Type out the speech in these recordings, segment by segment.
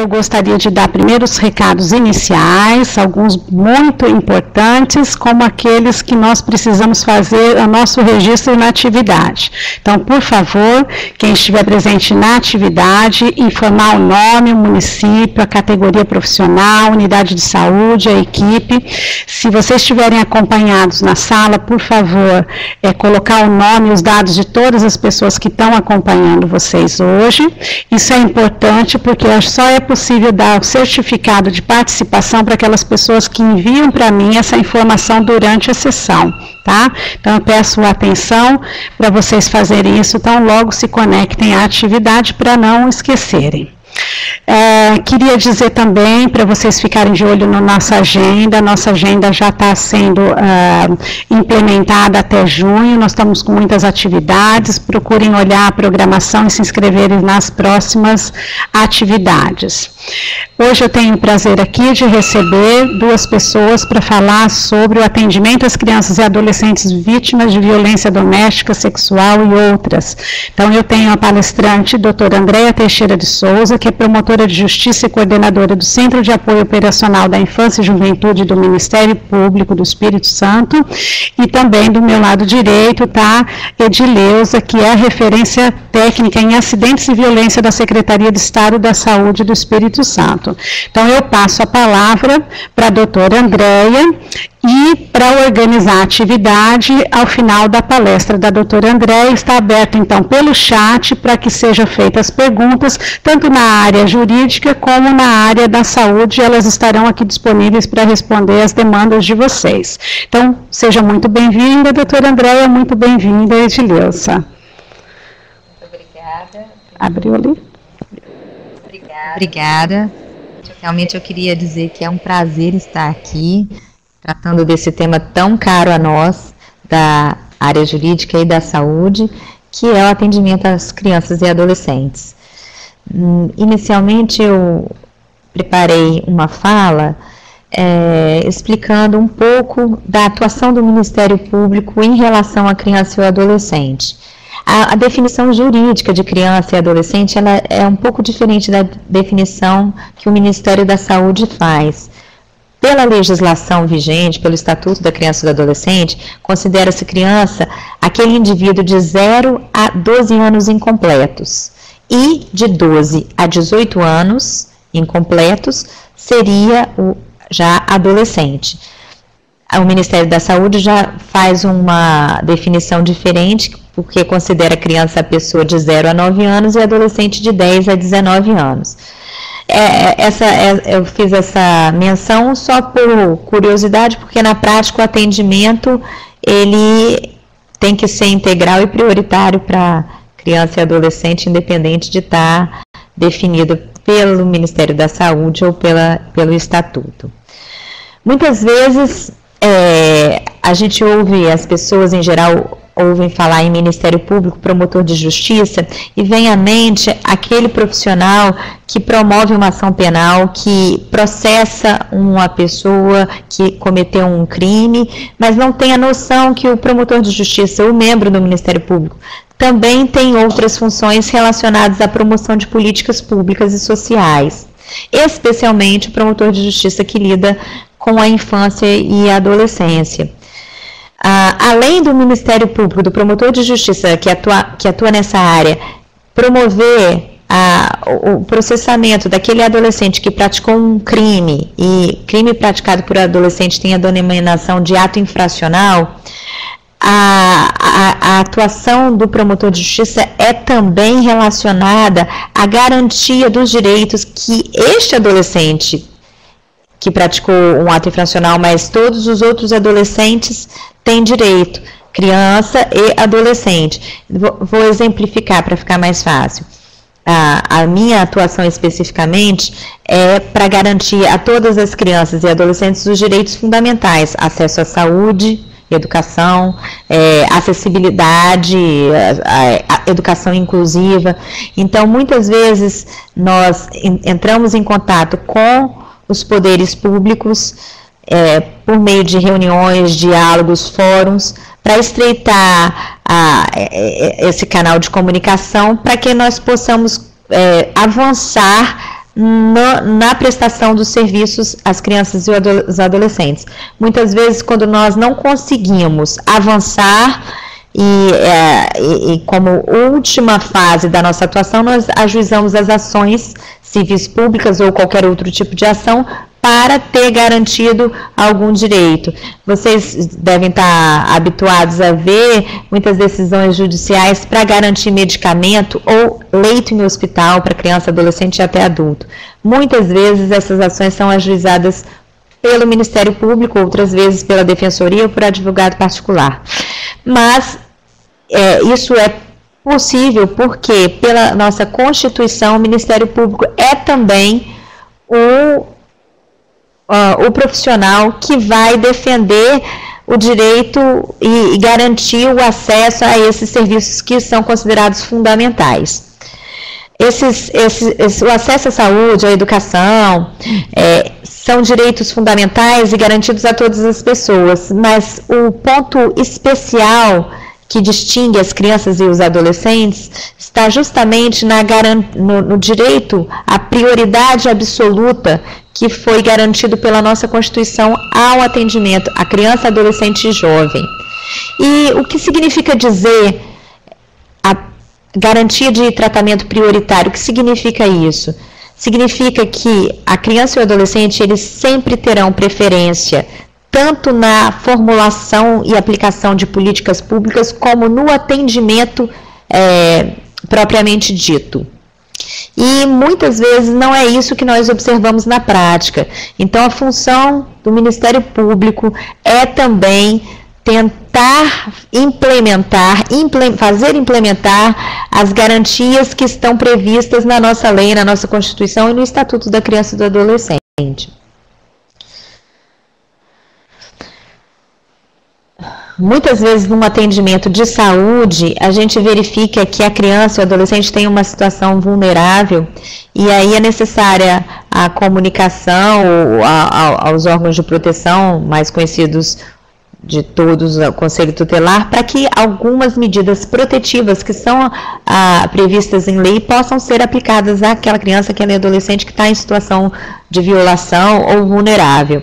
eu gostaria de dar primeiro os recados iniciais, alguns muito importantes, como aqueles que nós precisamos fazer o nosso registro na atividade. Então, por favor, quem estiver presente na atividade, informar o nome, o município, a categoria profissional, a unidade de saúde, a equipe. Se vocês estiverem acompanhados na sala, por favor, colocar o nome e os dados de todas as pessoas que estão acompanhando vocês hoje. Isso é importante porque só é possível dar o certificado de participação para aquelas pessoas que enviam para mim essa informação durante a sessão, tá? Então, eu peço atenção para vocês fazerem isso, então logo se conectem à atividade para não esquecerem. Queria dizer também, para vocês ficarem de olho na nossa agenda já está sendo implementada até junho, nós estamos com muitas atividades, procurem olhar a programação e se inscreverem nas próximas atividades. Hoje eu tenho o prazer aqui de receber duas pessoas para falar sobre o atendimento às crianças e adolescentes vítimas de violência doméstica, sexual e outras. Então, eu tenho a palestrante, doutora Andréia Teixeira de Souza, que é promotora de justiça e coordenadora do Centro de Apoio Operacional da Infância e Juventude do Ministério Público do Espírito Santo, e também do meu lado direito está Edileuza, que é a referência técnica em acidentes e violência da Secretaria de Estado da Saúde do Espírito Santo. Então, eu passo a palavra para a doutora Andréia, e para organizar a atividade, ao final da palestra da doutora Andréia, está aberto então pelo chat para que sejam feitas perguntas, tanto na área jurídica como na área da saúde, elas estarão aqui disponíveis para responder as demandas de vocês. Então, seja muito bem-vinda, doutora Andréia, muito bem-vinda, Edileuza. Muito obrigada. Abriu ali? Obrigada. Realmente eu queria dizer que é um prazer estar aqui, tratando desse tema tão caro a nós, da área jurídica e da saúde, que é o atendimento às crianças e adolescentes. Inicialmente eu preparei uma fala explicando um pouco da atuação do Ministério Público em relação à criança e ao adolescente. A definição jurídica de criança e adolescente ela é um pouco diferente da definição que o Ministério da Saúde faz. Pela legislação vigente, pelo Estatuto da Criança e do Adolescente, considera-se criança aquele indivíduo de 0 a 12 anos incompletos. E de 12 a 18 anos incompletos seria já adolescente. O Ministério da Saúde já faz uma definição diferente, porque considera criança a pessoa de 0 a 9 anos e adolescente de 10 a 19 anos. Eu fiz essa menção só por curiosidade, porque na prática o atendimento ele tem que ser integral e prioritário para criança e adolescente, independente de estar definido pelo Ministério da Saúde ou pelo Estatuto. Muitas vezes a gente ouve, as pessoas em geral ouvem falar em Ministério Público, promotor de justiça, e vem à mente aquele profissional que promove uma ação penal, que processa uma pessoa que cometeu um crime, mas não tem a noção que o promotor de justiça, o membro do Ministério Público, também tem outras funções relacionadas à promoção de políticas públicas e sociais, especialmente o promotor de justiça que lida com a infância e a adolescência. Além do Ministério Público, do promotor de justiça que atua nessa área, promover o processamento daquele adolescente que praticou um crime, e crime praticado por adolescente tem a denominação de ato infracional, a atuação do promotor de justiça é também relacionada à garantia dos direitos que este adolescente que praticou um ato infracional, mas todos os outros adolescentes têm direito, criança e adolescente. Vou exemplificar para ficar mais fácil. A minha atuação especificamente é para garantir a todas as crianças e adolescentes os direitos fundamentais, acesso à saúde, educação, acessibilidade, a educação inclusiva. Então, muitas vezes, nós entramos em contato com os poderes públicos por meio de reuniões, diálogos, fóruns, para estreitar esse canal de comunicação, para que nós possamos avançar na prestação dos serviços às crianças e adolescentes. Muitas vezes, quando nós não conseguimos avançar e como última fase da nossa atuação, nós ajuizamos as ações civis públicas ou qualquer outro tipo de ação para ter garantido algum direito. Vocês devem estar habituados a ver muitas decisões judiciais para garantir medicamento ou leito em hospital para criança, adolescente e até adulto. Muitas vezes essas ações são ajuizadas pelo Ministério Público, outras vezes pela Defensoria ou por advogado particular. Mas isso é possível porque, pela nossa Constituição, o Ministério Público é também o profissional que vai defender o direito e garantir o acesso a esses serviços que são considerados fundamentais. O acesso à saúde, à educação, são direitos fundamentais e garantidos a todas as pessoas, mas o ponto especial que distingue as crianças e os adolescentes está justamente no direito à prioridade absoluta que foi garantido pela nossa Constituição ao atendimento à criança, adolescente e jovem. E o que significa dizer a garantia de tratamento prioritário? O que significa isso? Significa que a criança e o adolescente, eles sempre terão preferência tanto na formulação e aplicação de políticas públicas, como no atendimento propriamente dito. E muitas vezes não é isso que nós observamos na prática. Então, a função do Ministério Público é também tentar fazer implementar as garantias que estão previstas na nossa lei, na nossa Constituição e no Estatuto da Criança e do Adolescente. Muitas vezes, num atendimento de saúde, a gente verifica que a criança ou adolescente tem uma situação vulnerável e aí é necessária a comunicação aos órgãos de proteção, mais conhecidos de todos, o Conselho Tutelar, para que algumas medidas protetivas que são previstas em lei possam ser aplicadas àquela criança, àquele adolescente que está em situação de violação ou vulnerável.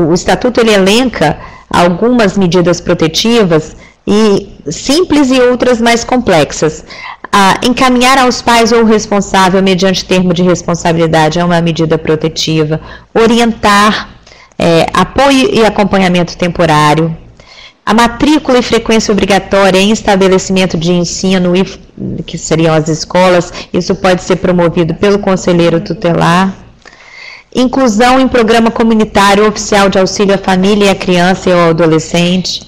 O Estatuto ele elenca algumas medidas protetivas, simples e outras mais complexas. Encaminhar aos pais ou responsável mediante termo de responsabilidade é uma medida protetiva. Orientar, apoio e acompanhamento temporário. A matrícula e frequência obrigatória em estabelecimento de ensino, que seriam as escolas, isso pode ser promovido pelo conselheiro tutelar. Inclusão em programa comunitário oficial de auxílio à família e à criança e ao adolescente.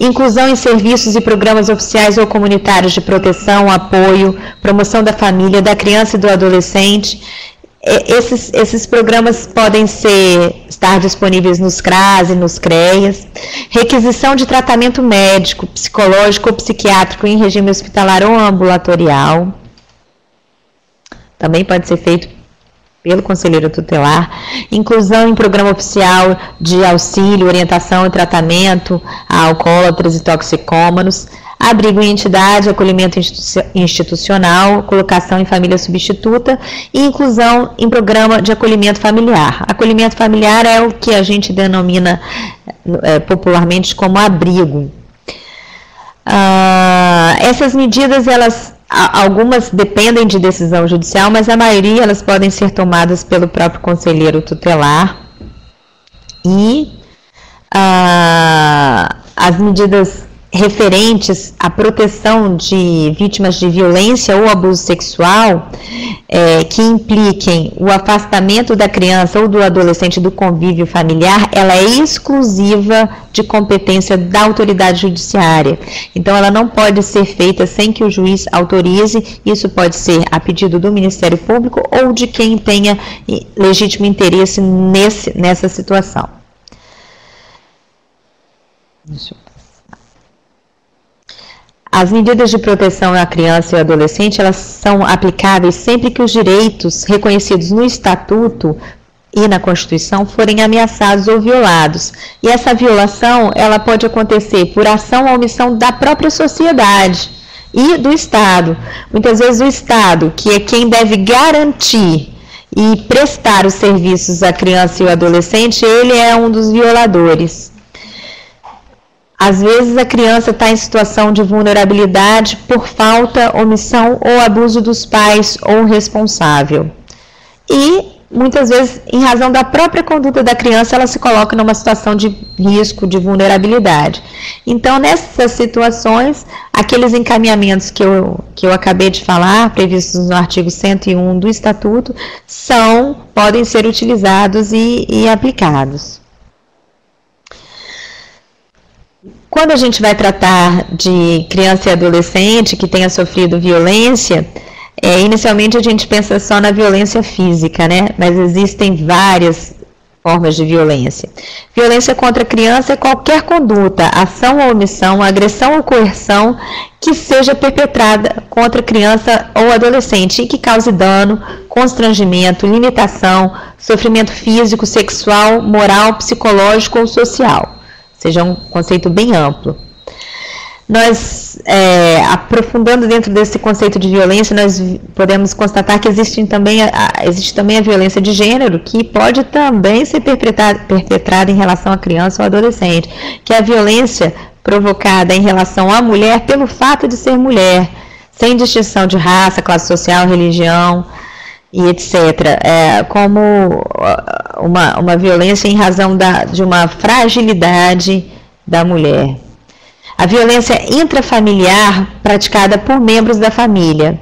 Inclusão em serviços e programas oficiais ou comunitários de proteção, apoio, promoção da família, da criança e do adolescente. Esses programas podem estar disponíveis nos CRAS e nos CREAS. Requisição de tratamento médico, psicológico ou psiquiátrico em regime hospitalar ou ambulatorial. Também pode ser feito pelo conselheiro tutelar. Inclusão em programa oficial de auxílio, orientação e tratamento a alcoólatras e toxicômanos. Abrigo em entidade, acolhimento institucional, colocação em família substituta e inclusão em programa de acolhimento familiar. Acolhimento familiar é o que a gente denomina popularmente como abrigo. Essas medidas, algumas dependem de decisão judicial, mas a maioria elas podem ser tomadas pelo próprio conselheiro tutelar. E as medidas referentes à proteção de vítimas de violência ou abuso sexual, que impliquem o afastamento da criança ou do adolescente do convívio familiar, ela é exclusiva de competência da autoridade judiciária. Então, ela não pode ser feita sem que o juiz autorize. Isso pode ser a pedido do Ministério Público ou de quem tenha legítimo interesse nessa situação. Deixa eu... As medidas de proteção à criança e ao adolescente, elas são aplicáveis sempre que os direitos reconhecidos no Estatuto e na Constituição forem ameaçados ou violados. E essa violação, ela pode acontecer por ação ou omissão da própria sociedade. e do Estado. Muitas vezes o Estado, que é quem deve garantir e prestar os serviços à criança e ao adolescente, ele é um dos violadores. Às vezes a criança está em situação de vulnerabilidade por falta, omissão ou abuso dos pais ou responsável. E muitas vezes, em razão da própria conduta da criança, ela se coloca numa situação de risco, de vulnerabilidade. Então, nessas situações, aqueles encaminhamentos que eu acabei de falar, previstos no artigo 101 do Estatuto, podem ser utilizados e aplicados. Quando a gente vai tratar de criança e adolescente que tenha sofrido violência, inicialmente a gente pensa só na violência física, né? Mas existem várias formas de violência. Violência contra a criança é qualquer conduta, ação ou omissão, agressão ou coerção que seja perpetrada contra a criança ou adolescente e que cause dano, constrangimento, limitação, sofrimento físico, sexual, moral, psicológico ou social. Ou seja, é um conceito bem amplo. Nós, aprofundando dentro desse conceito de violência, nós podemos constatar que existe também a violência de gênero, que pode também ser perpetrada em relação à criança ou adolescente, que é a violência provocada em relação à mulher pelo fato de ser mulher, sem distinção de raça, classe social, religião e etc. Como uma violência em razão de uma fragilidade da mulher. A violência intrafamiliar praticada por membros da família,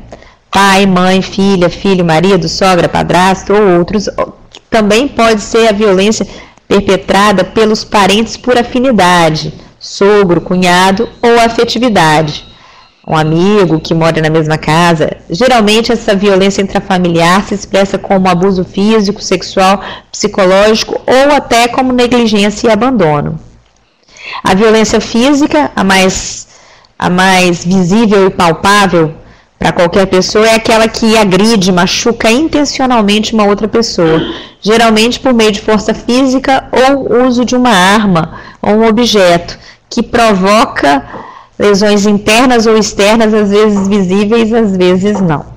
pai, mãe, filha, filho, marido, sogra, padrasto ou outros, também pode ser a violência perpetrada pelos parentes por afinidade, sogro, cunhado ou afetividade, um amigo que mora na mesma casa. Geralmente essa violência intrafamiliar se expressa como abuso físico, sexual, psicológico ou até como negligência e abandono. A violência física, a mais visível e palpável para qualquer pessoa, é aquela que agride, machuca intencionalmente uma outra pessoa, geralmente por meio de força física ou uso de uma arma ou um objeto, que provoca lesões internas ou externas, às vezes visíveis, às vezes não.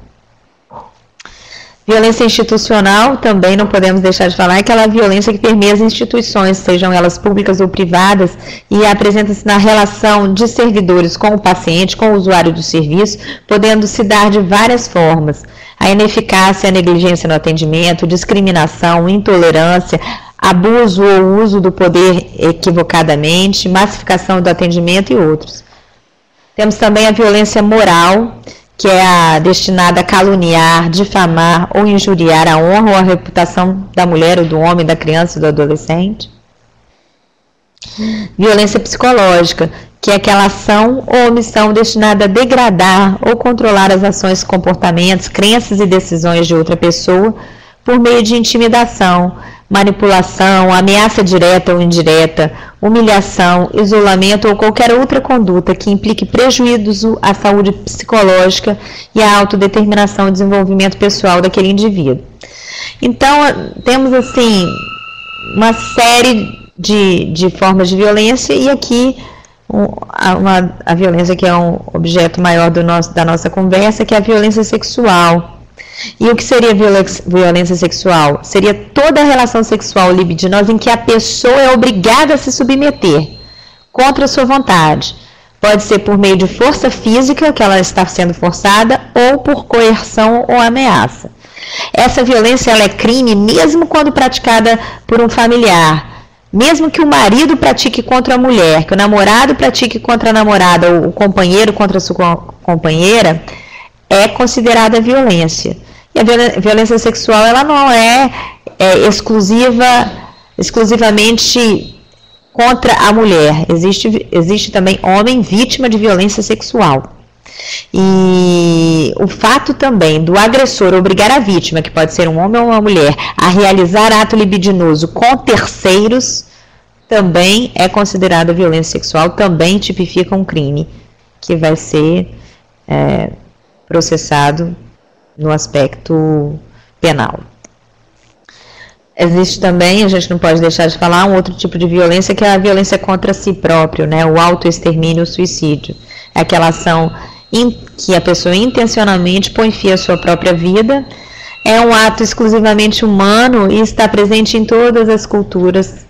Violência institucional, também não podemos deixar de falar, é aquela violência que permeia as instituições, sejam elas públicas ou privadas, e apresenta-se na relação de servidores com o paciente, com o usuário do serviço, podendo se dar de várias formas. A ineficácia, a negligência no atendimento, discriminação, intolerância, abuso ou uso do poder equivocadamente, massificação do atendimento e outros. Temos também a violência moral, que é a destinada a caluniar, difamar ou injuriar a honra ou a reputação da mulher ou do homem, da criança ou do adolescente. Violência psicológica, que é aquela ação ou omissão destinada a degradar ou controlar as ações, comportamentos, crenças e decisões de outra pessoa por meio de intimidação, manipulação, ameaça direta ou indireta, humilhação, isolamento ou qualquer outra conduta que implique prejuízo à saúde psicológica e à autodeterminação e desenvolvimento pessoal daquele indivíduo. Então, temos assim uma série de formas de violência, e aqui a violência que é um objeto maior da nossa conversa, que é a violência sexual. E o que seria violência sexual? Seria toda a relação sexual libidinosa em que a pessoa é obrigada a se submeter contra a sua vontade. Pode ser por meio de força física, que ela está sendo forçada, ou por coerção ou ameaça. Essa violência ela é crime mesmo quando praticada por um familiar. Mesmo que o marido pratique contra a mulher, que o namorado pratique contra a namorada, ou o companheiro contra a sua companheira, é considerada violência. E a violência sexual ela não é exclusivamente contra a mulher. Existe também homem vítima de violência sexual. E o fato também do agressor obrigar a vítima, que pode ser um homem ou uma mulher, a realizar ato libidinoso com terceiros, também é considerada violência sexual, também tipifica um crime que vai ser processado no aspecto penal. Existe também, a gente não pode deixar de falar, um outro tipo de violência, que é a violência contra si próprio, né? O autoextermínio, o suicídio. É aquela ação que a pessoa intencionalmente põe fim à sua própria vida. É um ato exclusivamente humano e está presente em todas as culturas,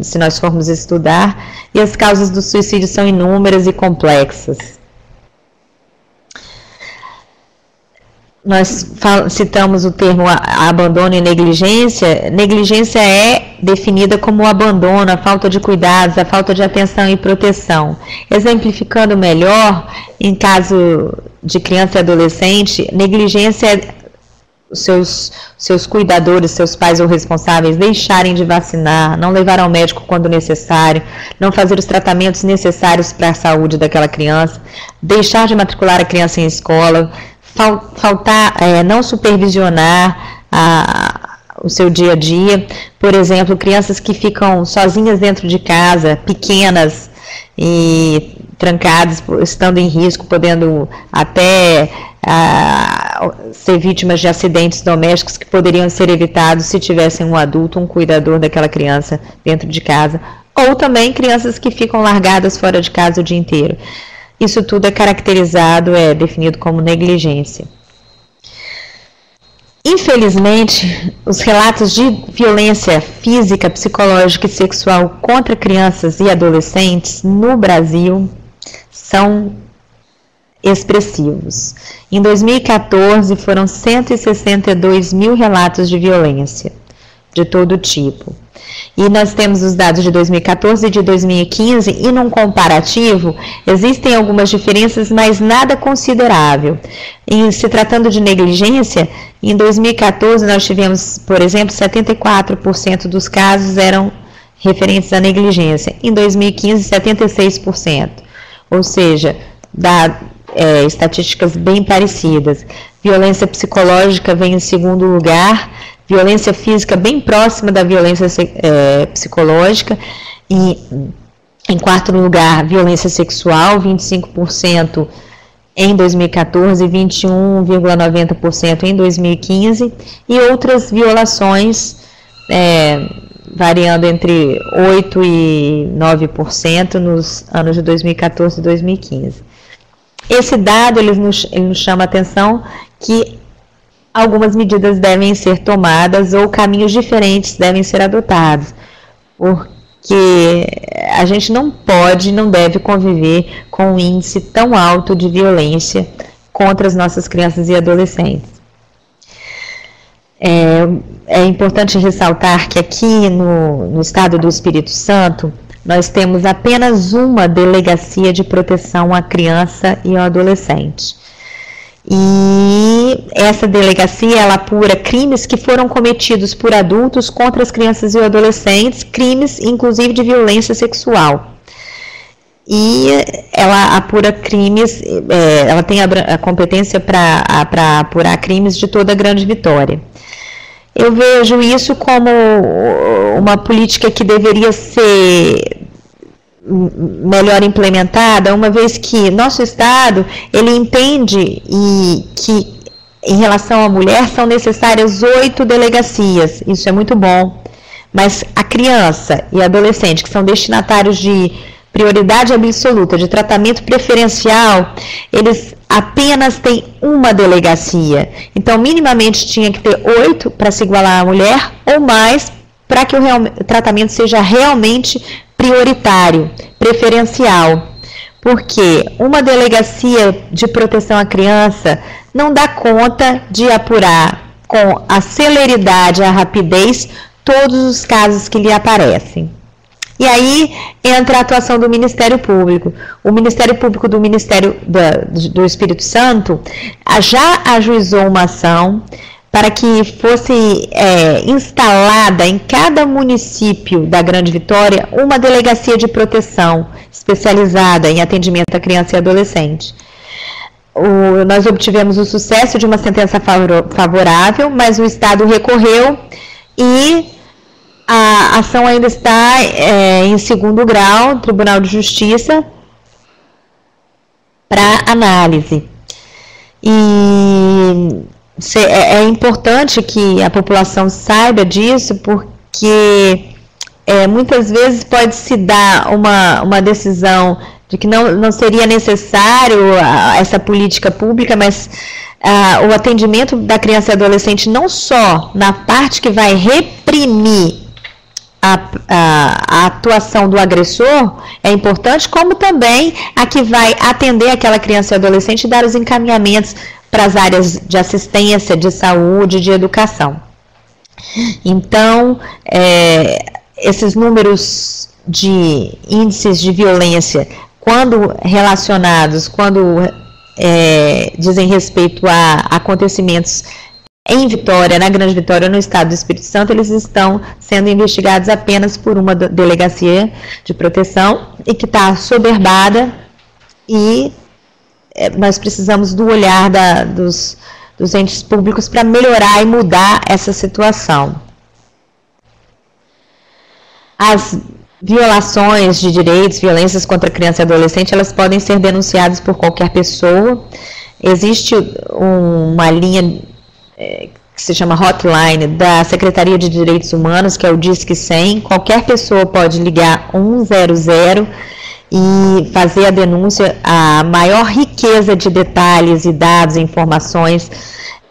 se nós formos estudar, e as causas do suicídio são inúmeras e complexas. Nós citamos o termo abandono e negligência. Negligência é definida como o abandono, a falta de cuidados, a falta de atenção e proteção. Exemplificando melhor, em caso de criança e adolescente, negligência é os seus cuidadores, seus pais ou responsáveis deixarem de vacinar, não levar ao médico quando necessário, não fazer os tratamentos necessários para a saúde daquela criança, deixar de matricular a criança em escola, não supervisionar o seu dia a dia. Por exemplo, crianças que ficam sozinhas dentro de casa, pequenas e trancadas, estando em risco, podendo até ser vítimas de acidentes domésticos que poderiam ser evitados se tivessem um adulto, um cuidador daquela criança dentro de casa, ou também crianças que ficam largadas fora de casa o dia inteiro. Isso tudo é caracterizado, é definido como negligência. Infelizmente, os relatos de violência física, psicológica e sexual contra crianças e adolescentes no Brasil são expressivos. Em 2014, foram 162 mil relatos de violência de todo tipo. E nós temos os dados de 2014 e de 2015, e num comparativo, existem algumas diferenças, mas nada considerável. Se tratando de negligência, em 2014 nós tivemos, por exemplo, 74% dos casos eram referentes à negligência. Em 2015, 76%. Ou seja, estatísticas bem parecidas. Violência psicológica vem em segundo lugar, violência física bem próxima da violência psicológica, e em quarto lugar, violência sexual, 25% em 2014 e 21,90% em 2015, e outras violações variando entre 8% e 9% nos anos de 2014 e 2015. Esse dado ele nos chama a atenção que algumas medidas devem ser tomadas ou caminhos diferentes devem ser adotados, porque a gente não pode, não deve conviver com um índice tão alto de violência contra as nossas crianças e adolescentes. É importante ressaltar que aqui no estado do Espírito Santo, nós temos apenas uma delegacia de proteção à criança e ao adolescente. E essa delegacia, ela apura crimes que foram cometidos por adultos contra as crianças e adolescentes, crimes inclusive de violência sexual. E ela apura crimes, ela tem a competência para apurar crimes de toda a Grande Vitória. Eu vejo isso como uma política que deveria ser melhor implementada, uma vez que nosso Estado, ele entende que em relação à mulher são necessárias 8 delegacias, isso é muito bom, mas a criança e adolescente, que são destinatários de prioridade absoluta, de tratamento preferencial, eles apenas têm uma delegacia. Então, minimamente tinha que ter 8 para se igualar à mulher, ou mais, para que o tratamento seja realmente prioritário, preferencial. Porque uma delegacia de proteção à criança não dá conta de apurar com a celeridade, a rapidez, todos os casos que lhe aparecem. E aí entra a atuação do Ministério Público. O Ministério Público do Espírito Santo já ajuizou uma ação para que fosse instalada em cada município da Grande Vitória uma delegacia de proteção especializada em atendimento à criança e adolescente. Nós obtivemos o sucesso de uma sentença favorável, mas o Estado recorreu e a ação ainda está em segundo grau, Tribunal de Justiça, para análise. E é importante que a população saiba disso, porque muitas vezes pode se dar uma decisão de que não seria necessário essa política pública, mas o atendimento da criança e adolescente não só na parte que vai reprimir a atuação do agressor é importante, como também a que vai atender aquela criança e adolescente e dar os encaminhamentos para as áreas de assistência, de saúde, de educação. Então, esses números de índices de violência, quando relacionados, quando dizem respeito a acontecimentos em Vitória, na Grande Vitória, no estado do Espírito Santo, eles estão sendo investigados apenas por uma delegacia de proteção e que está soberbada, e nós precisamos do olhar dos entes públicos para melhorar e mudar essa situação. As violações de direitos, violências contra a criança e adolescente, elas podem ser denunciadas por qualquer pessoa. Existe uma linha que se chama Hotline da Secretaria de Direitos Humanos, que é o Disque 100. Qualquer pessoa pode ligar 100 e fazer a denúncia. A maior riqueza de detalhes e dados e informações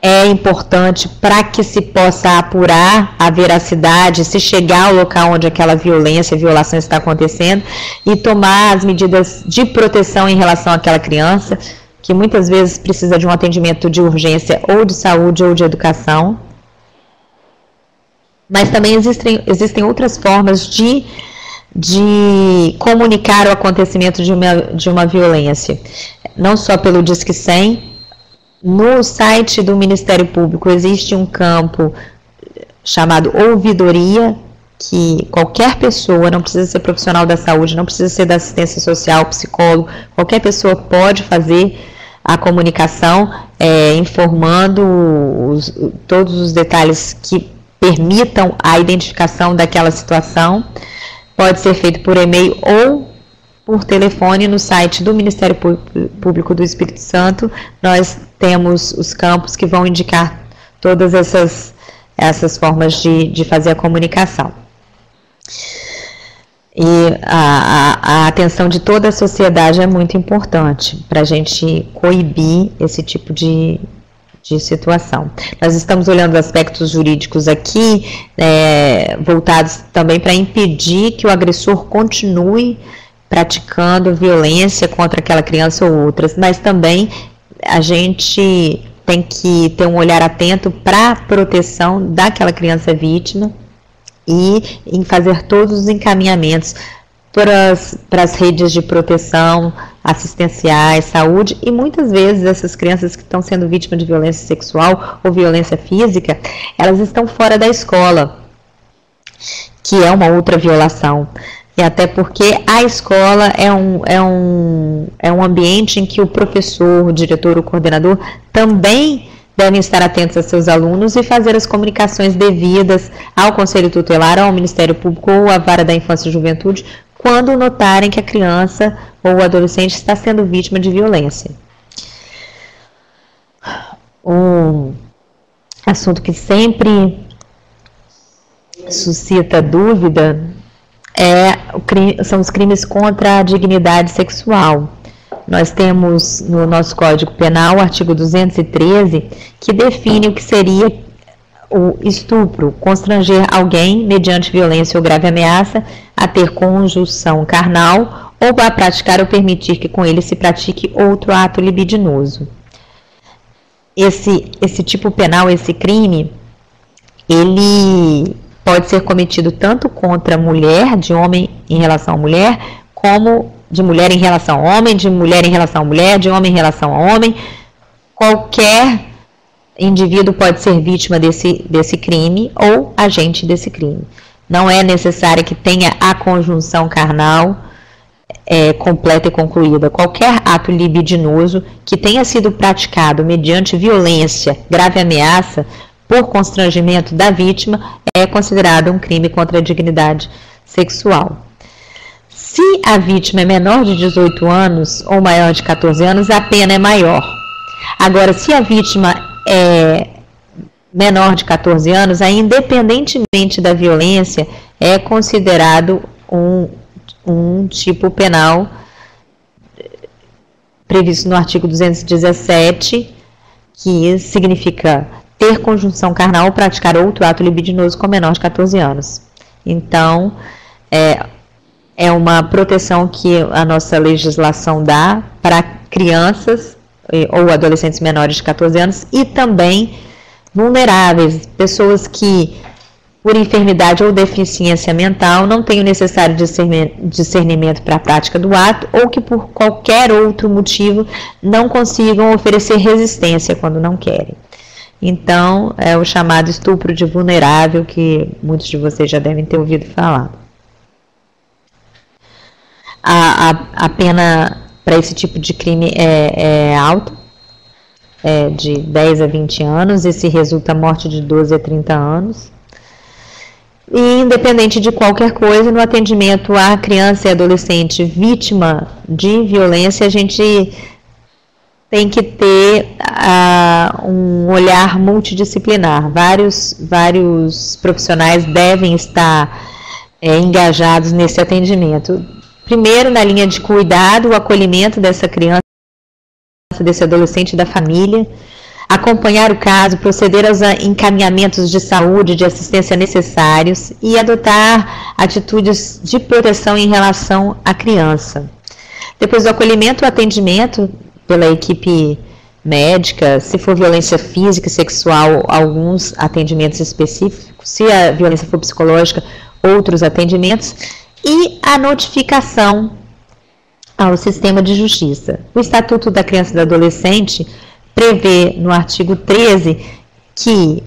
é importante para que se possa apurar a veracidade, se chegar ao local onde aquela violação está acontecendo e tomar as medidas de proteção em relação àquela criança, que muitas vezes precisa de um atendimento de urgência ou de saúde ou de educação. Mas também existem outras formas de comunicar o acontecimento de uma violência, não só pelo Disque 100. No site do Ministério Público existe um campo chamado ouvidoria, que qualquer pessoa, não precisa ser profissional da saúde, não precisa ser da assistência social, psicólogo, qualquer pessoa pode fazer a comunicação, informando todos os detalhes que permitam a identificação daquela situação. Pode ser feito por e-mail ou por telefone. No site do Ministério Público do Espírito Santo, nós temos os campos que vão indicar todas essas formas de fazer a comunicação. E a atenção de toda a sociedade é muito importante para a gente coibir esse tipo de situação. Nós estamos olhando aspectos jurídicos aqui, voltados também para impedir que o agressor continue praticando violência contra aquela criança ou outras, mas também a gente tem que ter um olhar atento para a proteção daquela criança vítima e em fazer todos os encaminhamentos para as redes de proteção assistenciais, saúde, e muitas vezes essas crianças que estão sendo vítimas de violência sexual ou violência física, elas estão fora da escola, que é uma outra violação. E até porque a escola é um ambiente em que o professor, o diretor, o coordenador também devem estar atentos a seus alunos e fazer as comunicações devidas ao Conselho Tutelar, ao Ministério Público ou à Vara da Infância e Juventude, quando notarem que a criança ou o adolescente está sendo vítima de violência. Um assunto que sempre suscita dúvida são os crimes contra a dignidade sexual. Nós temos no nosso Código Penal o artigo 213, que define o que seria o estupro: constranger alguém, mediante violência ou grave ameaça, a ter conjunção carnal ou a praticar ou permitir que com ele se pratique outro ato libidinoso. Esse tipo penal, esse crime, ele pode ser cometido tanto contra a mulher, de homem em relação à mulher, como de mulher em relação ao homem, de mulher em relação à mulher, de homem em relação ao homem. Qualquer indivíduo pode ser vítima desse crime ou agente desse crime. Não é necessário que tenha a conjunção carnal completa e concluída. Qualquer ato libidinoso que tenha sido praticado mediante violência, grave ameaça, por constrangimento da vítima, é considerado um crime contra a dignidade sexual. Se a vítima é menor de 18 anos ou maior de 14 anos, a pena é maior. Agora, se a vítima é menor de 14 anos, aí, independentemente da violência, é considerado um tipo penal previsto no artigo 217, que significa ter conjunção carnal ou praticar outro ato libidinoso com menor de 14 anos. Então, é uma proteção que a nossa legislação dá para crianças ou adolescentes menores de 14 anos e também vulneráveis, pessoas que, por enfermidade ou deficiência mental, não têm o necessário discernimento para a prática do ato ou que, por qualquer outro motivo, não consigam oferecer resistência quando não querem. Então, é o chamado estupro de vulnerável, que muitos de vocês já devem ter ouvido falar. A pena para esse tipo de crime é alta, de 10 a 20 anos, e se resulta a morte de 12 a 30 anos. E, independente de qualquer coisa, no atendimento à criança e adolescente vítima de violência, a gente tem que ter um olhar multidisciplinar. Vários profissionais devem estar engajados nesse atendimento. Primeiro, na linha de cuidado, o acolhimento dessa criança, desse adolescente, da família, acompanhar o caso, proceder aos encaminhamentos de saúde, de assistência necessários e adotar atitudes de proteção em relação à criança. Depois do acolhimento, o atendimento pela equipe médica, se for violência física e sexual, alguns atendimentos específicos, se a violência for psicológica, outros atendimentos, e a notificação ao sistema de justiça. O Estatuto da Criança e do Adolescente prevê no artigo 13 que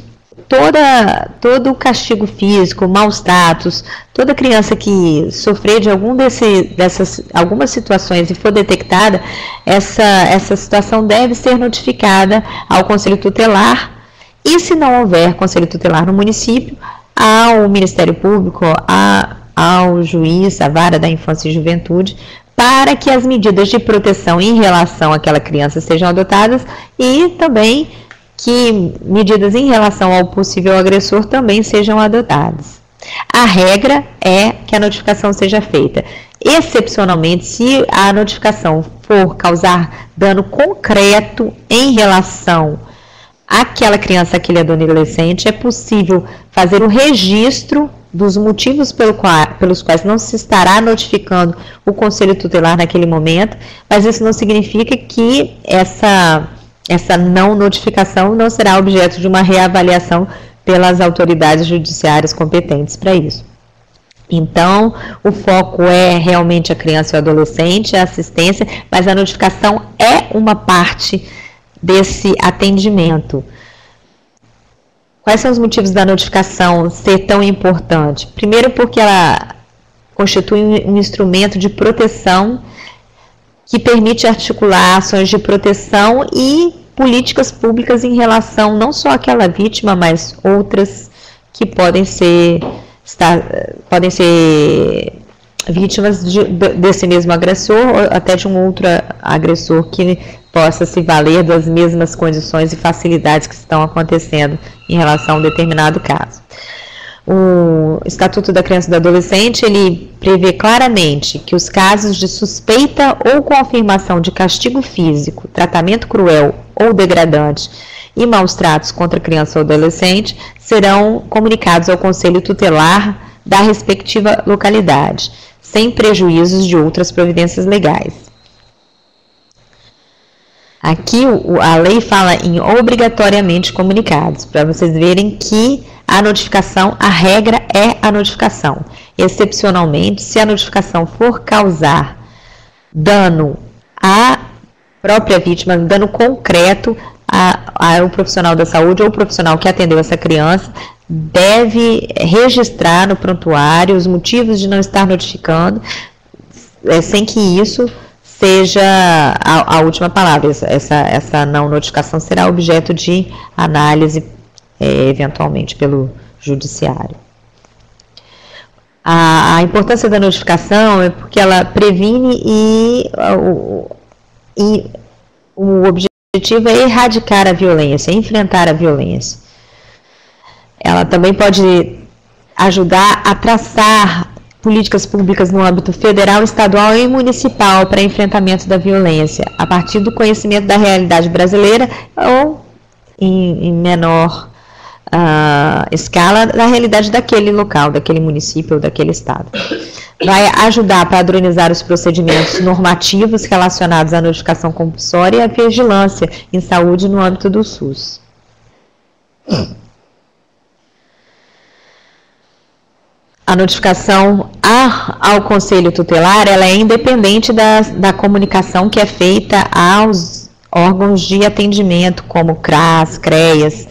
todo o castigo físico, maus tratos, toda criança que sofrer de algumas situações e for detectada, essa situação deve ser notificada ao Conselho Tutelar, e se não houver Conselho Tutelar no município, ao Ministério Público, ao juiz, à Vara da Infância e Juventude, para que as medidas de proteção em relação àquela criança sejam adotadas e também que medidas em relação ao possível agressor também sejam adotadas. A regra é que a notificação seja feita. Excepcionalmente, se a notificação for causar dano concreto em relação àquela criança, àquele adolescente, é possível fazer o registro dos motivos pelos quais não se estará notificando o Conselho Tutelar naquele momento, mas isso não significa que essa não notificação não será objeto de uma reavaliação pelas autoridades judiciárias competentes para isso. Então, o foco é realmente a criança e o adolescente, a assistência, mas a notificação é uma parte desse atendimento. Quais são os motivos da notificação ser tão importante? Primeiro, porque ela constitui um instrumento de proteção que permite articular ações de proteção e políticas públicas em relação não só àquela vítima, mas outras que podem ser vítimas desse mesmo agressor ou até de um outro agressor que possa se valer das mesmas condições e facilidades que estão acontecendo em relação a um determinado caso. O Estatuto da Criança e do Adolescente, ele prevê claramente que os casos de suspeita ou confirmação de castigo físico, tratamento cruel ou degradante e maus tratos contra criança ou adolescente serão comunicados ao Conselho Tutelar da respectiva localidade, sem prejuízos de outras providências legais. Aqui a lei fala em obrigatoriamente comunicados, para vocês verem que a notificação, a regra é a notificação. Excepcionalmente, se a notificação for causar dano à própria vítima, dano concreto ao profissional da saúde ou o profissional que atendeu essa criança, deve registrar no prontuário os motivos de não estar notificando, sem que isso seja a última palavra. Essa não notificação será objeto de análise, eventualmente, pelo judiciário. A importância da notificação é porque ela previne e o objetivo é erradicar a violência, enfrentar a violência. Ela também pode ajudar a traçar políticas públicas no âmbito federal, estadual e municipal para enfrentamento da violência, a partir do conhecimento da realidade brasileira ou, em menor escala, da realidade daquele local, daquele município ou daquele estado. Vai ajudar a padronizar os procedimentos normativos relacionados à notificação compulsória e à vigilância em saúde no âmbito do SUS. A notificação ao Conselho Tutelar, ela é independente da comunicação que é feita aos órgãos de atendimento, como CRAS, CREAS,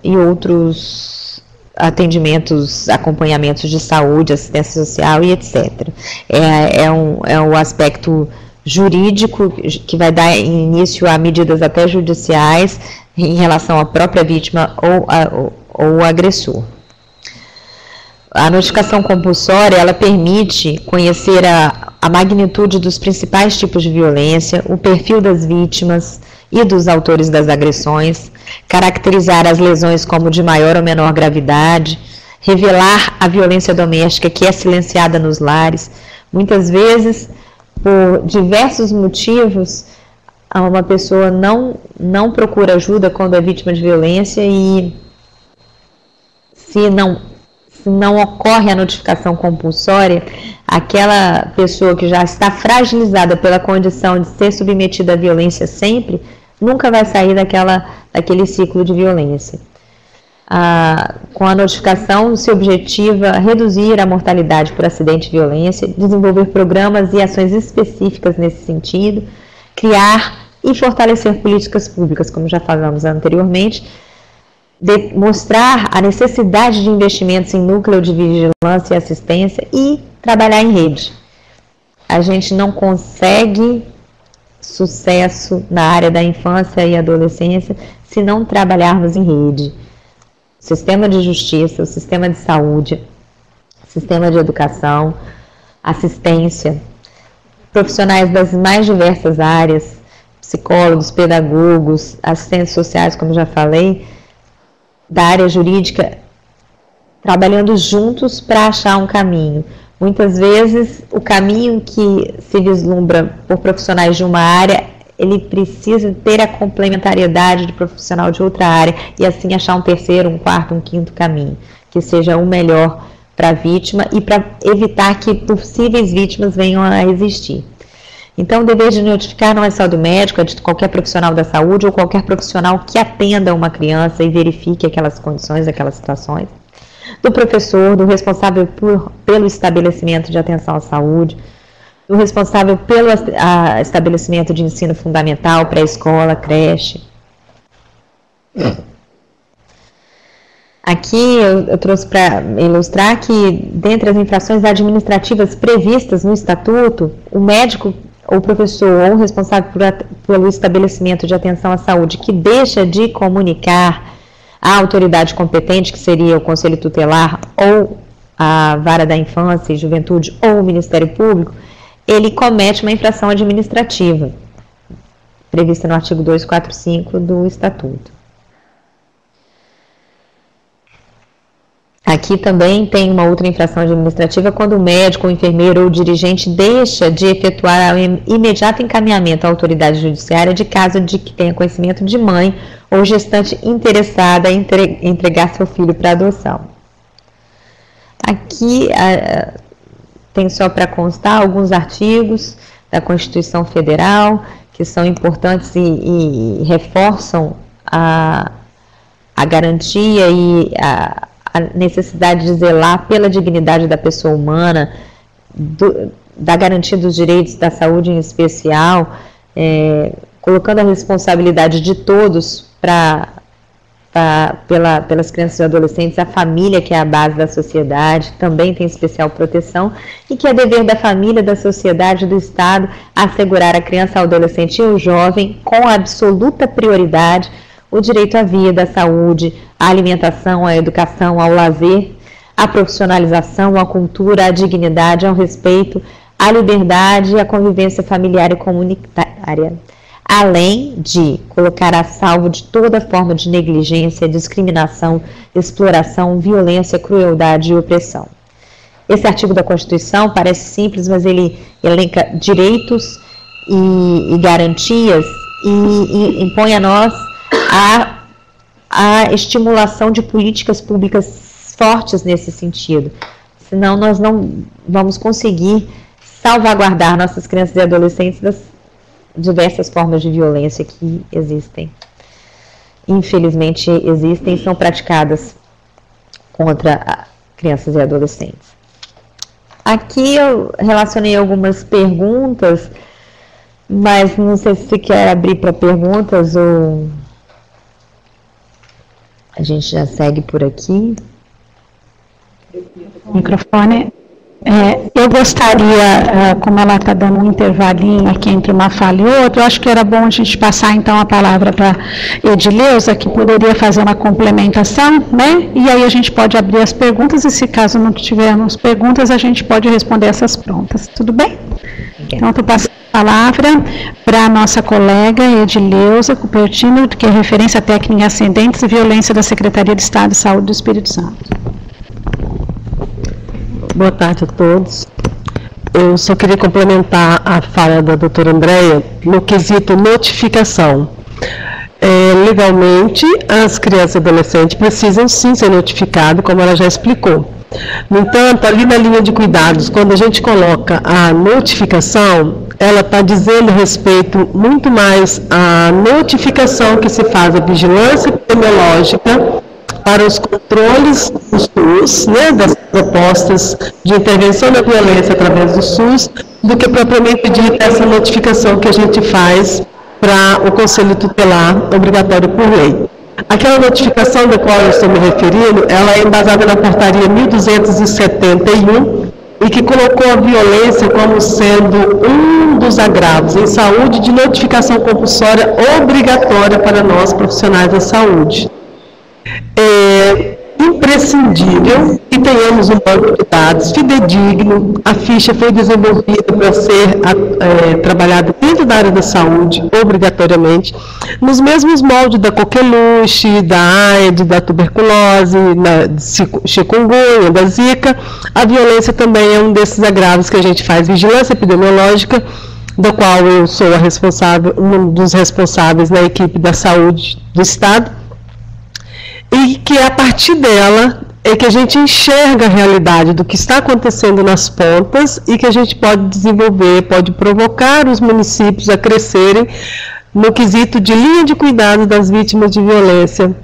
e outros atendimentos, acompanhamentos de saúde, assistência social e etc. É um aspecto jurídico que vai dar início a medidas até judiciais em relação à própria vítima ou agressor. A notificação compulsória, ela permite conhecer a magnitude dos principais tipos de violência, o perfil das vítimas e dos autores das agressões, caracterizar as lesões como de maior ou menor gravidade, revelar a violência doméstica que é silenciada nos lares. Muitas vezes, por diversos motivos, uma pessoa não procura ajuda quando é vítima de violência e se não ocorre a notificação compulsória, aquela pessoa que já está fragilizada pela condição de ser submetida à violência sempre, nunca vai sair daquele ciclo de violência. Com a notificação, se objetiva reduzir a mortalidade por acidente e violência, desenvolver programas e ações específicas nesse sentido, criar e fortalecer políticas públicas, como já falamos anteriormente, mostrar a necessidade de investimentos em núcleo de vigilância e assistência e trabalhar em rede. A gente não consegue sucesso na área da infância e adolescência se não trabalharmos em rede. O sistema de justiça, o sistema de saúde, o sistema de educação, assistência, profissionais das mais diversas áreas, psicólogos, pedagogos, assistentes sociais, como já falei, da área jurídica, trabalhando juntos para achar um caminho. Muitas vezes, o caminho que se vislumbra por profissionais de uma área, ele precisa ter a complementariedade de profissional de outra área e assim achar um terceiro, um quarto, um quinto caminho, que seja o melhor para a vítima e para evitar que possíveis vítimas venham a existir. Então, o dever de notificar não é só do médico, é de qualquer profissional da saúde ou qualquer profissional que atenda uma criança e verifique aquelas condições, aquelas situações. Do professor, do responsável pelo estabelecimento de atenção à saúde, do responsável pelo estabelecimento de ensino fundamental, pré-escola, creche. Aqui eu trouxe para ilustrar que, dentre as infrações administrativas previstas no Estatuto, o médico ou professor ou responsável pelo estabelecimento de atenção à saúde que deixa de comunicar à autoridade competente, que seria o Conselho Tutelar ou a Vara da Infância e Juventude ou o Ministério Público, ele comete uma infração administrativa, prevista no artigo 245 do Estatuto. Aqui também tem uma outra infração administrativa quando o médico, o enfermeiro ou o dirigente deixa de efetuar o imediato encaminhamento à autoridade judiciária de caso de que tenha conhecimento de mãe ou gestante interessada em entregar seu filho para adoção. Aqui tem só para constar alguns artigos da Constituição Federal que são importantes e reforçam a garantia e a necessidade de zelar pela dignidade da pessoa humana, da garantia dos direitos da saúde em especial, colocando a responsabilidade de todos pelas crianças e adolescentes, a família, que é a base da sociedade, também tem especial proteção, e que é dever da família, da sociedade, do Estado, assegurar à criança, ao adolescente e ao jovem, com absoluta prioridade, o direito à vida, à saúde, à alimentação, à educação, ao lazer, à profissionalização, à cultura, à dignidade, ao respeito, à liberdade e à convivência familiar e comunitária, além de colocar a salvo de toda forma de negligência, discriminação, exploração, violência, crueldade e opressão. Esse artigo da Constituição parece simples, mas ele elenca direitos e garantias e impõe a nós a estimulação de políticas públicas fortes nesse sentido. Senão nós não vamos conseguir salvaguardar nossas crianças e adolescentes das diversas formas de violência que existem. Infelizmente existem e são praticadas contra crianças e adolescentes. Aqui eu relacionei algumas perguntas, mas não sei se você quer abrir para perguntas ou a gente já segue por aqui. Microfone. Eu gostaria, como ela está dando um intervalinho aqui entre uma fala e outra, eu acho que era bom a gente passar então a palavra para Edileuza, que poderia fazer uma complementação, né? E aí a gente pode abrir as perguntas e, se caso não tivermos perguntas, a gente pode responder essas prontas. Tudo bem? Então, estou passando a palavra para a nossa colega Edileuza Cupertino, que é referência técnica em acidentes e violência da Secretaria de Estado de Saúde do Espírito Santo. Boa tarde a todos. Eu só queria complementar a fala da doutora Andréia no quesito notificação. Legalmente, as crianças e adolescentes precisam sim ser notificadas, como ela já explicou. No entanto, ali na linha de cuidados, quando a gente coloca a notificação, ela está dizendo respeito muito mais à notificação que se faz à vigilância epidemiológica para os controles do SUS, né, das propostas de intervenção da violência através do SUS, do que propriamente dita essa notificação que a gente faz para o Conselho Tutelar obrigatório por lei. Aquela notificação da qual eu estou me referindo, ela é embasada na portaria 1271 e que colocou a violência como sendo um dos agravos em saúde de notificação compulsória obrigatória para nós profissionais da saúde. É imprescindível que tenhamos um banco de dados fidedigno. A ficha foi desenvolvida para ser trabalhada dentro da área da saúde, obrigatoriamente, nos mesmos moldes da coqueluche, da AIDS, da tuberculose, da chikungunya, da zika. A violência também é um desses agravos que a gente faz vigilância epidemiológica, do qual eu sou a responsável, um dos responsáveis na equipe da saúde do Estado, e que a partir dela é que a gente enxerga a realidade do que está acontecendo nas pontas e que a gente pode desenvolver, pode provocar os municípios a crescerem no quesito de linha de cuidado das vítimas de violência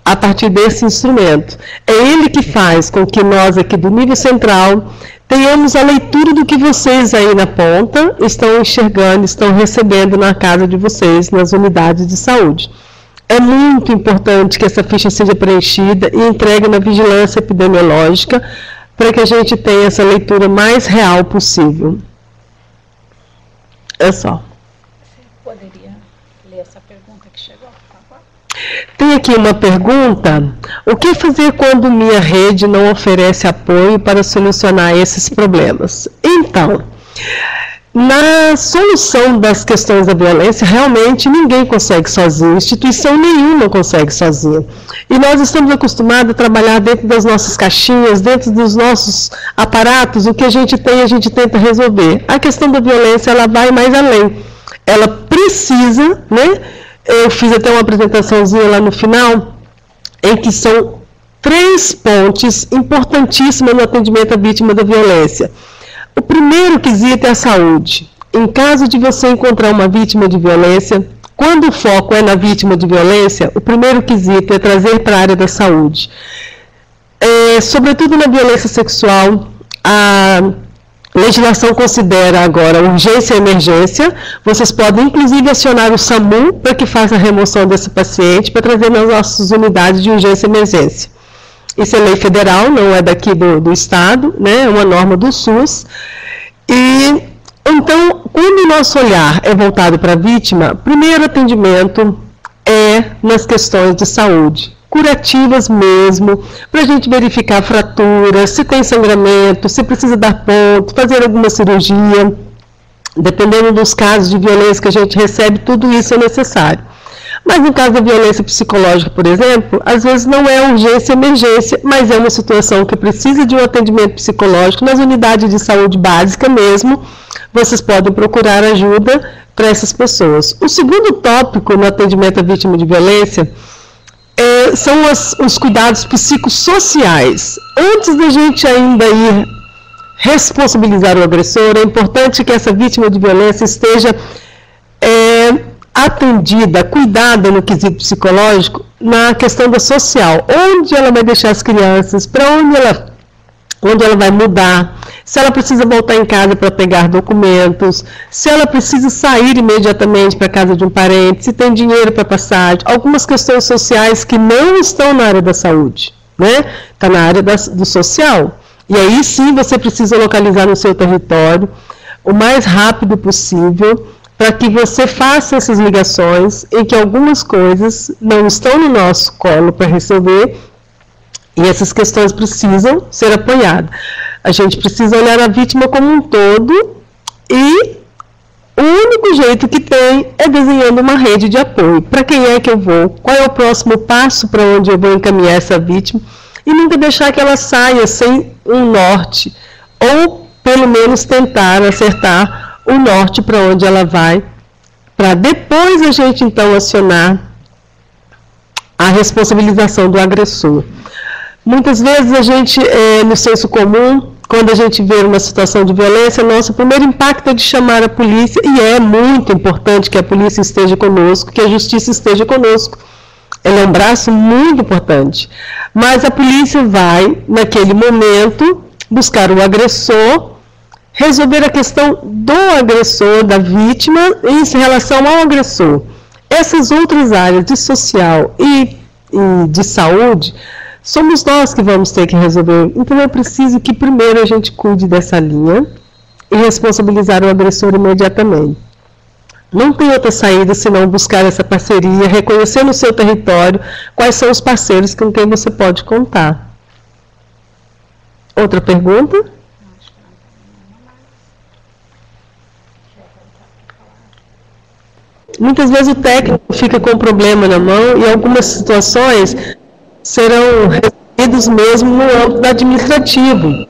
a partir desse instrumento. É ele que faz com que nós aqui do nível central tenhamos a leitura do que vocês aí na ponta estão enxergando, estão recebendo na casa de vocês, nas unidades de saúde. É muito importante que essa ficha seja preenchida e entregue na vigilância epidemiológica para que a gente tenha essa leitura mais real possível. É só. Você poderia ler essa pergunta que chegou, por favor? Tem aqui uma pergunta. O que fazer quando minha rede não oferece apoio para solucionar esses problemas? Então, na solução das questões da violência, realmente ninguém consegue sozinho, instituição nenhuma consegue sozinha. E nós estamos acostumados a trabalhar dentro das nossas caixinhas, dentro dos nossos aparatos, o que a gente tem, a gente tenta resolver. A questão da violência, ela vai mais além. Ela precisa, né? Eu fiz até uma apresentaçãozinha lá no final, em que são 3 pontes importantíssimas no atendimento à vítima da violência. O primeiro quesito é a saúde. Em caso de você encontrar uma vítima de violência, quando o foco é na vítima de violência, o primeiro quesito é trazer para a área da saúde. Sobretudo na violência sexual, a legislação considera agora urgência e emergência. Vocês podem, inclusive, acionar o SAMU para que faça a remoção desse paciente, para trazer nas nossas unidades de urgência e emergência. Isso é lei federal, não é daqui do Estado, né? É uma norma do SUS. E, então, quando o nosso olhar é voltado para a vítima, primeiro atendimento é nas questões de saúde, curativas mesmo, para a gente verificar fraturas, se tem sangramento, se precisa dar ponto, fazer alguma cirurgia, dependendo dos casos de violência que a gente recebe, tudo isso é necessário. Mas no caso da violência psicológica, por exemplo, às vezes não é urgência, emergência, mas é uma situação que precisa de um atendimento psicológico nas unidades de saúde básica mesmo. Vocês podem procurar ajuda para essas pessoas. O segundo tópico no atendimento à vítima de violência são os cuidados psicossociais. Antes da gente ainda ir responsabilizar o agressor, é importante que essa vítima de violência esteja atendida, cuidada no quesito psicológico, na questão da social. Onde ela vai deixar as crianças, para onde ela vai mudar, se ela precisa voltar em casa para pegar documentos, se ela precisa sair imediatamente para a casa de um parente, se tem dinheiro para passagem, algumas questões sociais que não estão na área da saúde, né? Está na área do social. E aí sim você precisa localizar no seu território o mais rápido possível, para que você faça essas ligações em que algumas coisas não estão no nosso colo para resolver, e essas questões precisam ser apoiadas. A gente precisa olhar a vítima como um todo, e o único jeito que tem é desenhando uma rede de apoio. Para quem é que eu vou? Qual é o próximo passo para onde eu vou encaminhar essa vítima? E nunca deixar que ela saia sem um norte, ou pelo menos tentar acertar o norte para onde ela vai, para depois a gente então acionar a responsabilização do agressor. Muitas vezes a gente, no senso comum, quando a gente vê uma situação de violência, nosso primeiro impacto é de chamar a polícia, e é muito importante que a polícia esteja conosco, que a justiça esteja conosco. Ela é um braço muito importante. Mas a polícia vai, naquele momento, buscar o agressor, resolver a questão do agressor, da vítima, em relação ao agressor. Essas outras áreas de social e de saúde, somos nós que vamos ter que resolver. Então é preciso que primeiro a gente cuide dessa linha e responsabilizar o agressor imediatamente. Não tem outra saída senão buscar essa parceria, reconhecer no seu território quais são os parceiros com quem você pode contar. Outra pergunta? Muitas vezes o técnico fica com o problema na mão e algumas situações serão resolvidas mesmo no âmbito administrativo.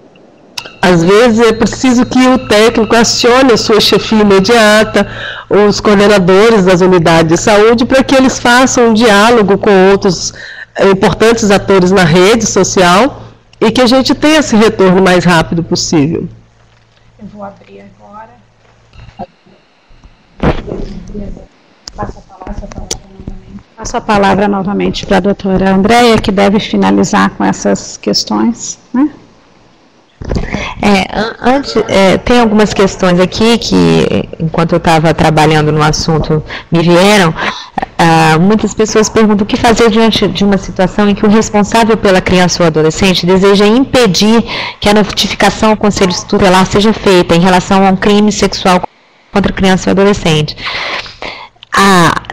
Às vezes é preciso que o técnico acione a sua chefia imediata, os coordenadores das unidades de saúde, para que eles façam um diálogo com outros importantes atores na rede social e que a gente tenha esse retorno o mais rápido possível. Eu vou abrir agora. Passo a palavra novamente para a doutora Andréia, que deve finalizar com essas questões, né? Tem algumas questões aqui que, enquanto eu estava trabalhando no assunto, me vieram. Muitas pessoas perguntam o que fazer diante de uma situação em que o responsável pela criança ou adolescente deseja impedir que a notificação ao Conselho Tutelar seja feita em relação a um crime sexual contra criança ou adolescente.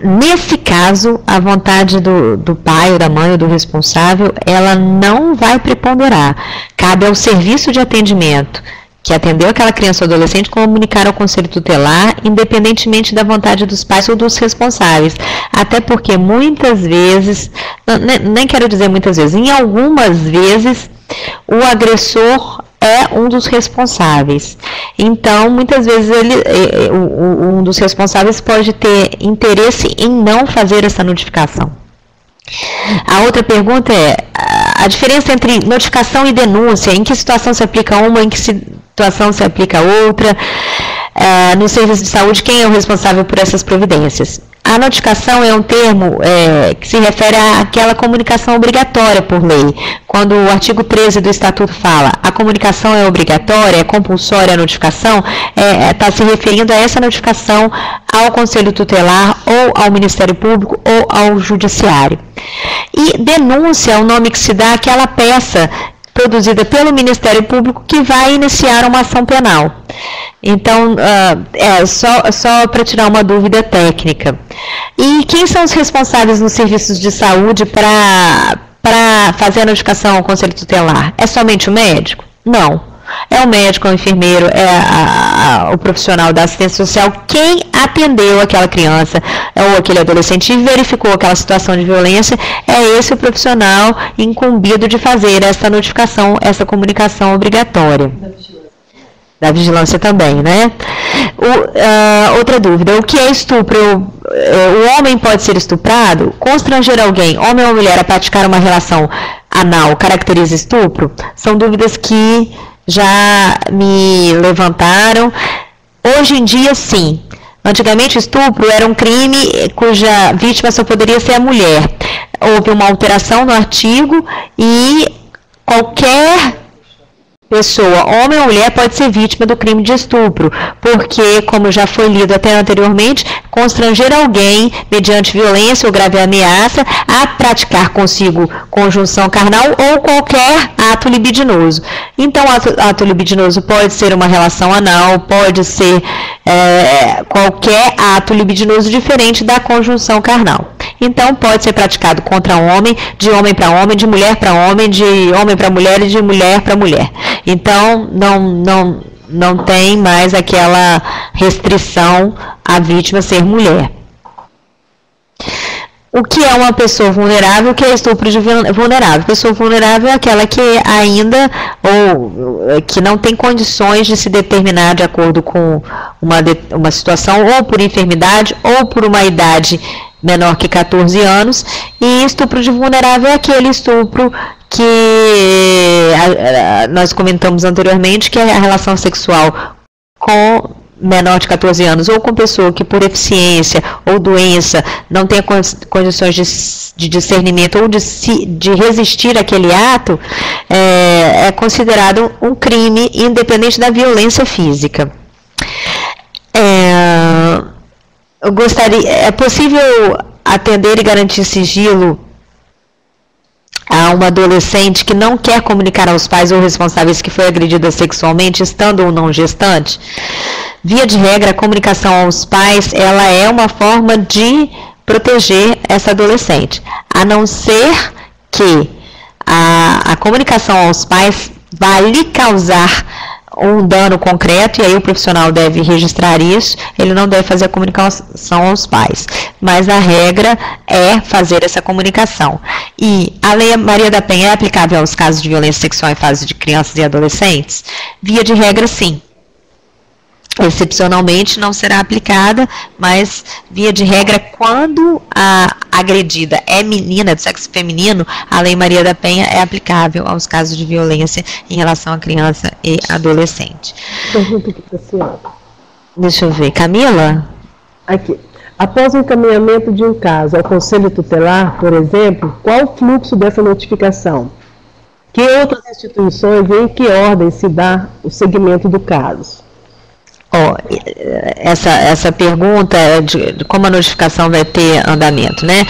Nesse caso, a vontade do pai ou da mãe ou do responsável, ela não vai preponderar. Cabe ao serviço de atendimento que atendeu aquela criança ou adolescente comunicar ao Conselho Tutelar, independentemente da vontade dos pais ou dos responsáveis. Até porque muitas vezes, nem quero dizer muitas vezes, em algumas vezes, o agressor é um dos responsáveis. Então, muitas vezes, um dos responsáveis pode ter interesse em não fazer essa notificação. A outra pergunta é, a diferença entre notificação e denúncia, em que situação se aplica uma, em que situação se aplica outra? No serviço de saúde, quem é o responsável por essas providências? A notificação é um termo que se refere àquela comunicação obrigatória por lei. Quando o artigo 13 do Estatuto fala a comunicação é obrigatória, é compulsória a notificação, está se referindo a essa notificação ao Conselho Tutelar ou ao Ministério Público ou ao Judiciário. E denúncia é o nome que se dá àquela peça produzida pelo Ministério Público que vai iniciar uma ação penal. Então, só para tirar uma dúvida técnica. E quem são os responsáveis nos serviços de saúde para fazer a notificação ao Conselho Tutelar? É somente o médico? Não. é o médico, é o enfermeiro, é o profissional da assistência social, quem atendeu aquela criança ou aquele adolescente e verificou aquela situação de violência, é esse o profissional incumbido de fazer essa notificação, essa comunicação obrigatória. Da vigilância também, né? Outra dúvida, o que é estupro? O homem pode ser estuprado? Constranger alguém, homem ou mulher, a praticar uma relação anal caracteriza estupro? São dúvidas que já me levantaram. Hoje em dia, sim. Antigamente, estupro era um crime cuja vítima só poderia ser a mulher. Houve uma alteração no artigo e qualquer pessoa, homem ou mulher, pode ser vítima do crime de estupro, porque, como já foi lido até anteriormente, constranger alguém mediante violência ou grave ameaça a praticar consigo conjunção carnal ou qualquer ato libidinoso. Então, ato libidinoso pode ser uma relação anal, pode ser qualquer ato libidinoso diferente da conjunção carnal. Então, pode ser praticado contra homem, de homem para homem, de mulher para homem, de homem para mulher e de mulher para mulher. Então, não tem mais aquela restrição à vítima ser mulher. O que é uma pessoa vulnerável? O que é estupro de vulnerável? Pessoa vulnerável é aquela que ainda, ou que não tem condições de se determinar de acordo com uma situação, ou por enfermidade, ou por uma idade menor que 14 anos, e estupro de vulnerável é aquele estupro que nós comentamos anteriormente, que é a relação sexual com menor de 14 anos, ou com pessoa que por deficiência ou doença não tem condições de discernimento ou de resistir àquele ato, é considerado um crime independente da violência física. É possível atender e garantir sigilo a uma adolescente que não quer comunicar aos pais ou responsáveis que foi agredida sexualmente, estando ou não gestante? Via de regra, a comunicação aos pais, ela é uma forma de proteger essa adolescente, a não ser que a comunicação aos pais vai lhe causar um dano concreto, e aí o profissional deve registrar isso, ele não deve fazer a comunicação aos pais. Mas a regra é fazer essa comunicação. E a Lei Maria da Penha é aplicável aos casos de violência sexual em fase de crianças e adolescentes? Via de regra, sim. Excepcionalmente não será aplicada, mas via de regra, quando a agredida é menina, do sexo feminino, a Lei Maria da Penha é aplicável aos casos de violência em relação a criança e adolescente. Pergunta aqui para a senhora. Deixa eu ver, Camila? Aqui. Após o encaminhamento de um caso ao Conselho Tutelar, por exemplo, qual o fluxo dessa notificação? Que outras instituições e em que ordem se dá o segmento do caso? Essa pergunta de como a notificação vai ter andamento, né?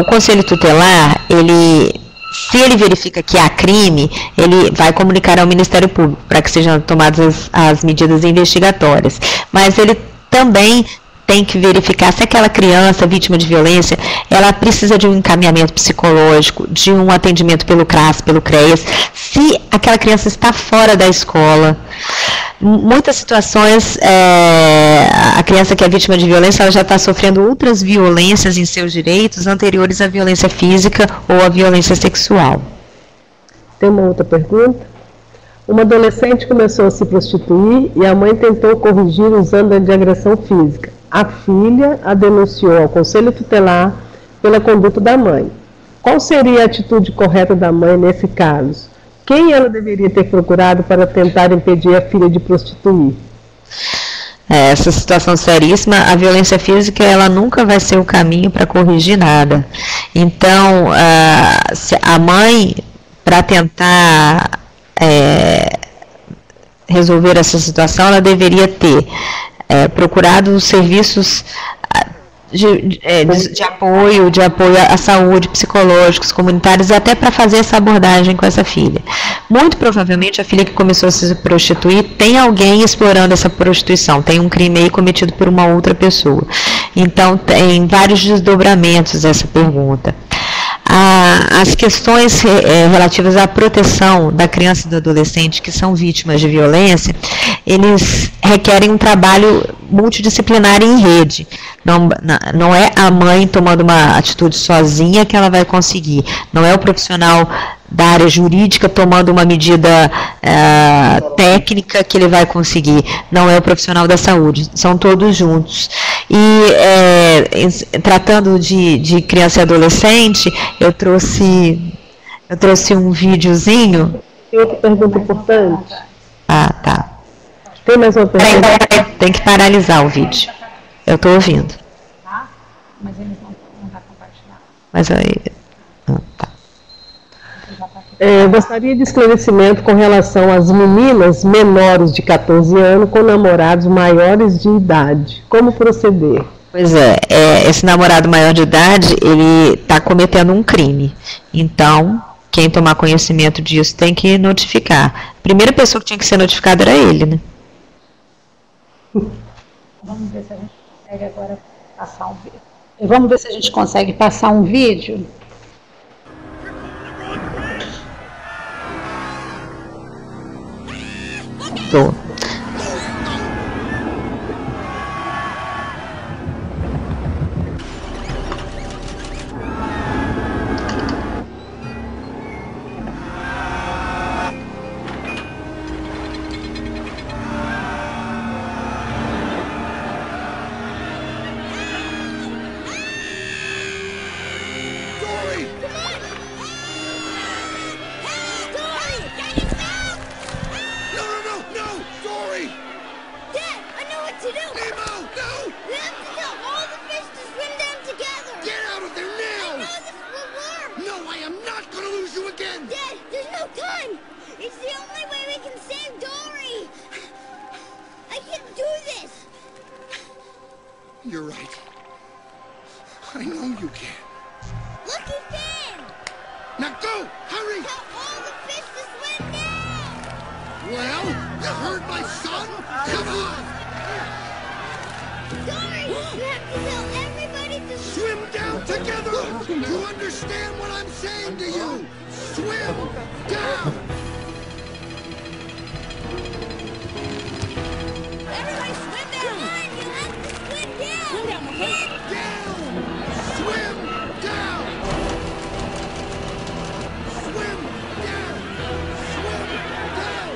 O Conselho Tutelar, se ele verifica que há crime, ele vai comunicar ao Ministério Público para que sejam tomadas as medidas investigatórias. Mas ele também tem que verificar se aquela criança vítima de violência, ela precisa de um encaminhamento psicológico, de um atendimento pelo CRAS, pelo CREAS, se aquela criança está fora da escola. Muitas situações, a criança que é vítima de violência, ela já está sofrendo outras violências em seus direitos anteriores à violência física ou à violência sexual. Tem uma outra pergunta? Uma adolescente começou a se prostituir e a mãe tentou corrigir usando a de agressão física. A filha a denunciou ao Conselho Tutelar pela conduta da mãe. Qual seria a atitude correta da mãe nesse caso? Quem ela deveria ter procurado para tentar impedir a filha de prostituir? Essa situação seríssima, a violência física, ela nunca vai ser o caminho para corrigir nada. Então, a mãe, para tentar resolver essa situação, ela deveria ter procurado os serviços de apoio à saúde, psicológicos, comunitários, até para fazer essa abordagem com essa filha. Muito provavelmente a filha que começou a se prostituir tem alguém explorando essa prostituição, tem um crime aí cometido por uma outra pessoa. Então tem vários desdobramentos essa pergunta. as questões relativas à proteção da criança e do adolescente que são vítimas de violência, eles requerem um trabalho multidisciplinar em rede. Não é a mãe tomando uma atitude sozinha que ela vai conseguir. Não é o profissional da área jurídica tomando uma medida técnica que ele vai conseguir. Não é o profissional da saúde. São todos juntos. E tratando de criança e adolescente, eu trouxe um videozinho. Tem outra pergunta importante? Ah, tá. Tem mais uma pergunta? Tem que paralisar o vídeo. Eu estou ouvindo. Mas eles não vão compartilhar. Mas aí... tá. Eu gostaria de esclarecimento com relação às meninas menores de 14 anos com namorados maiores de idade. Como proceder? Pois esse namorado maior de idade, ele está cometendo um crime. Então, quem tomar conhecimento disso tem que notificar. A primeira pessoa que tinha que ser notificada era ele, né? Vamos ver se a gente consegue agora passar um vídeo. Vamos ver se a gente consegue passar um vídeo. Tô. You're right. I know you can. Look, he can! Now go! Hurry! Tell all the fish to swim down! Well, you heard my son? Come on! Dory, you have to tell everybody to Swim down together! You understand what I'm saying to you? Swim down! Everybody swim down! You have to swim down! Swim down, okay? Down! Swim down! Swim down! Swim down!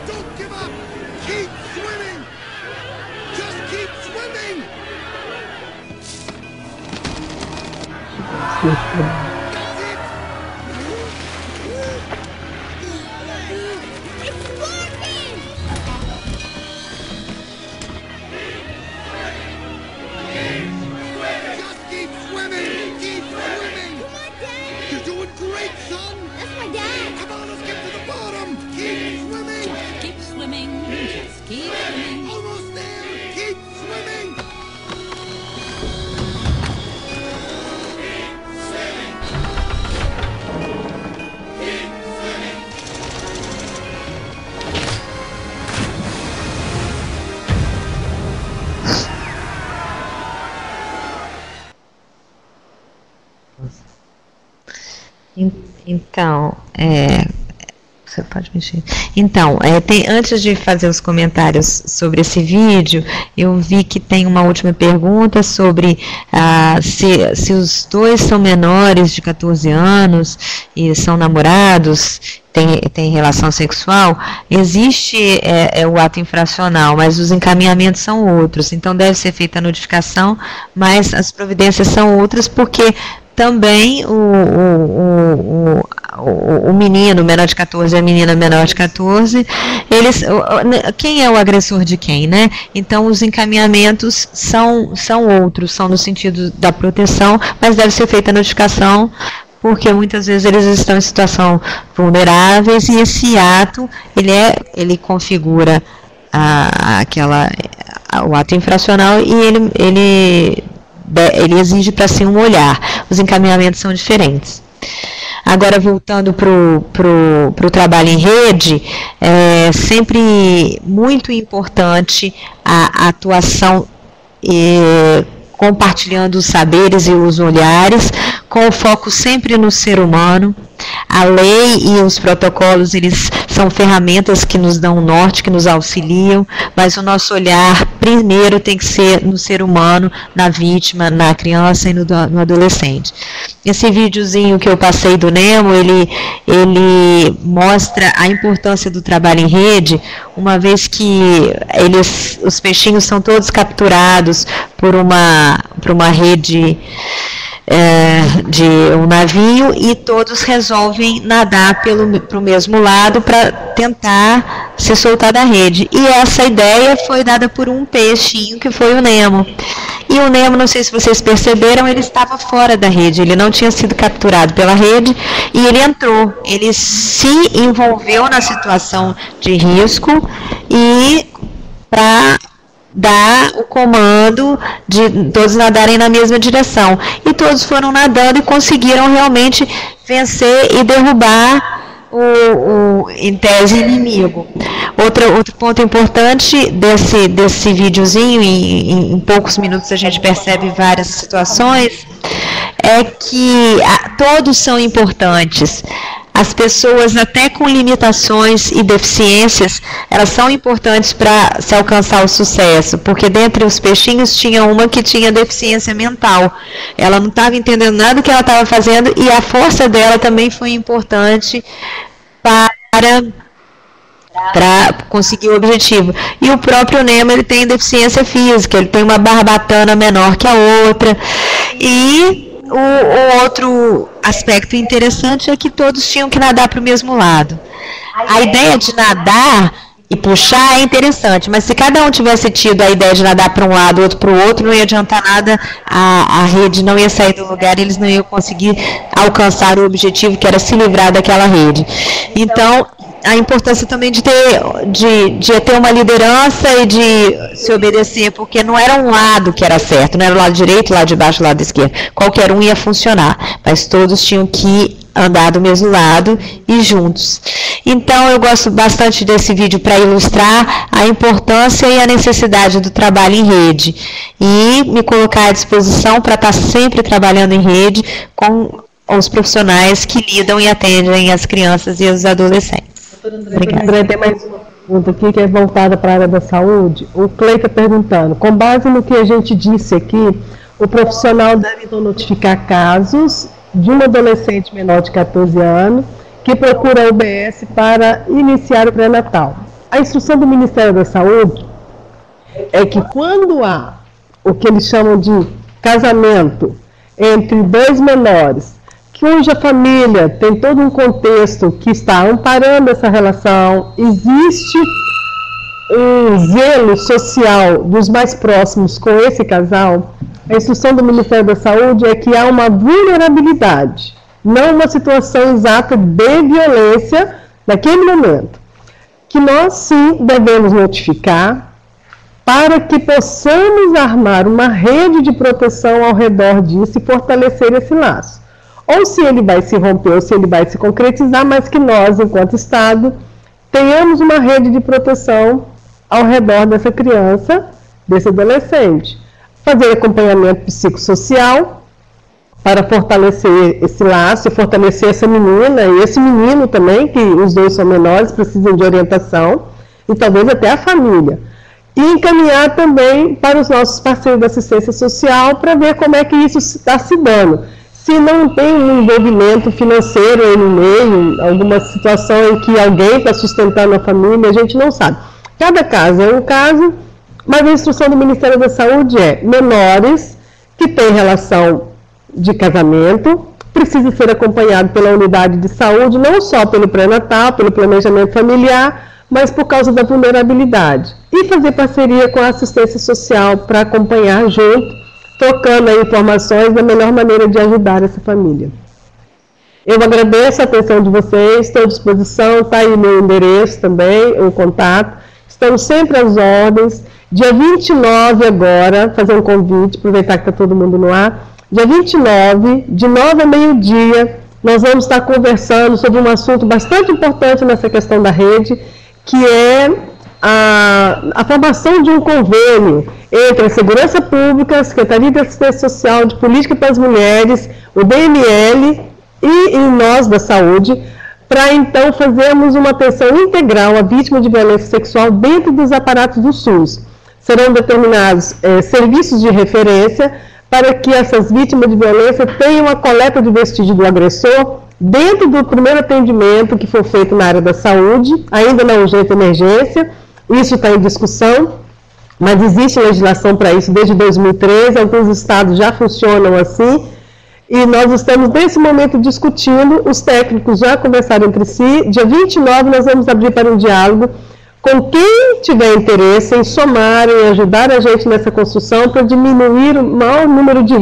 Don't give up! Keep swimming! Just keep swimming! That's it! It's working! Just keep swimming! Keep swimming! Come on, Dad! You're doing great, son! That's my dad! Come on, let's get to the bottom! Keep swimming! Keep swimming, just keep swimming. Almost there! Keep swimming! Então, você pode mexer. Então, antes de fazer os comentários sobre esse vídeo, eu vi que tem uma última pergunta sobre se os dois são menores de 14 anos e são namorados, tem relação sexual, existe o ato infracional, mas os encaminhamentos são outros, então deve ser feita a notificação, mas as providências são outras, porque também o menino menor de 14 e a menina menor de 14, quem é o agressor de quem, né? Então os encaminhamentos são outros, são no sentido da proteção, mas deve ser feita a notificação, porque muitas vezes eles estão em situação vulneráveis e esse ato, ele configura o ato infracional e ele exige para si um olhar. Os encaminhamentos são diferentes. Agora, voltando para o trabalho em rede, é sempre muito importante a atuação compartilhando os saberes e os olhares, com o foco sempre no ser humano. A lei e os protocolos, eles são ferramentas que nos dão norte, que nos auxiliam, mas o nosso olhar primeiro tem que ser no ser humano, na vítima, na criança e no adolescente. Esse videozinho que eu passei do Nemo, ele mostra a importância do trabalho em rede, uma vez que os peixinhos são todos capturados por uma rede de um navio, e todos resolvem nadar para o mesmo lado para tentar se soltar da rede. E essa ideia foi dada por um peixinho que foi o Nemo. E o Nemo, não sei se vocês perceberam, ele estava fora da rede, ele não tinha sido capturado pela rede, e ele entrou, ele se envolveu na situação de risco e para dar o comando de todos nadarem na mesma direção. E todos foram nadando e conseguiram realmente vencer e derrubar em tese, inimigo. Outro ponto importante desse videozinho, em poucos minutos a gente percebe várias situações, é que todos são importantes. As pessoas, até com limitações e deficiências, elas são importantes para se alcançar o sucesso, porque dentre os peixinhos tinha uma que tinha deficiência mental. Ela não estava entendendo nada do que ela estava fazendo, e a força dela também foi importante para conseguir o objetivo. E o próprio Nemo, ele tem deficiência física, ele tem uma barbatana menor que a outra. E o outro aspecto interessante é que todos tinham que nadar para o mesmo lado. A ideia de nadar e puxar é interessante, mas se cada um tivesse tido a ideia de nadar para um lado, outro para o outro, não ia adiantar nada, a rede não ia sair do lugar, eles não iam conseguir alcançar o objetivo, que era se livrar daquela rede. Então, a importância também de ter uma liderança e de se obedecer, porque não era um lado que era certo, não era o lado direito, o lado de baixo, o lado esquerdo. Qualquer um ia funcionar, mas todos tinham que andar do mesmo lado e juntos. Então, eu gosto bastante desse vídeo para ilustrar a importância e a necessidade do trabalho em rede, e me colocar à disposição para estar sempre trabalhando em rede com os profissionais que lidam e atendem as crianças e os adolescentes. André, tem mais uma pergunta aqui que é voltada para a área da saúde. O Clei está perguntando, com base no que a gente disse aqui, o profissional deve então notificar casos de um adolescente menor de 14 anos que procura a UBS para iniciar o pré-natal. A instrução do Ministério da Saúde é que quando há o que eles chamam de casamento entre dois menores, cuja família tem todo um contexto que está amparando essa relação, existe um zelo social dos mais próximos com esse casal, a instrução do Ministério da Saúde é que há uma vulnerabilidade, não uma situação exata de violência naquele momento, que nós sim devemos notificar para que possamos armar uma rede de proteção ao redor disso e fortalecer esse laço. Ou se ele vai se romper, ou se ele vai se concretizar, mas que nós, enquanto Estado, tenhamos uma rede de proteção ao redor dessa criança, desse adolescente. Fazer acompanhamento psicossocial para fortalecer esse laço, e fortalecer essa menina e esse menino também, que os dois são menores, precisam de orientação, e talvez até a família. E encaminhar também para os nossos parceiros da assistência social para ver como é que isso está se dando. Se não tem um envolvimento financeiro aí no meio, alguma situação em que alguém está sustentando a família, a gente não sabe. Cada caso é um caso, mas a instrução do Ministério da Saúde é menores que têm relação de casamento, precisa ser acompanhado pela unidade de saúde, não só pelo pré-natal, pelo planejamento familiar, mas por causa da vulnerabilidade. E fazer parceria com a assistência social para acompanhar junto, trocando aí informações da melhor maneira de ajudar essa família. Eu agradeço a atenção de vocês, estou à disposição, está aí meu endereço também, o contato. Estamos sempre às ordens. Dia 29 agora, fazer um convite, aproveitar que está todo mundo no ar. Dia 29, de 9 a meio-dia, nós vamos estar conversando sobre um assunto bastante importante nessa questão da rede, que é a formação de um convênio entre a Segurança Pública, a Secretaria de Assistência Social, de Política para as Mulheres, o DML e nós da Saúde, para então fazermos uma atenção integral à vítima de violência sexual dentro dos aparatos do SUS. Serão determinados serviços de referência para que essas vítimas de violência tenham a coleta de vestígio do agressor dentro do primeiro atendimento que for feito na área da saúde, ainda na urgência e emergência. Isso está em discussão, mas existe legislação para isso desde 2013, alguns estados já funcionam assim, e nós estamos nesse momento discutindo, os técnicos já conversaram entre si, dia 29 nós vamos abrir para um diálogo com quem tiver interesse em somar e ajudar a gente nessa construção para diminuir o maior número de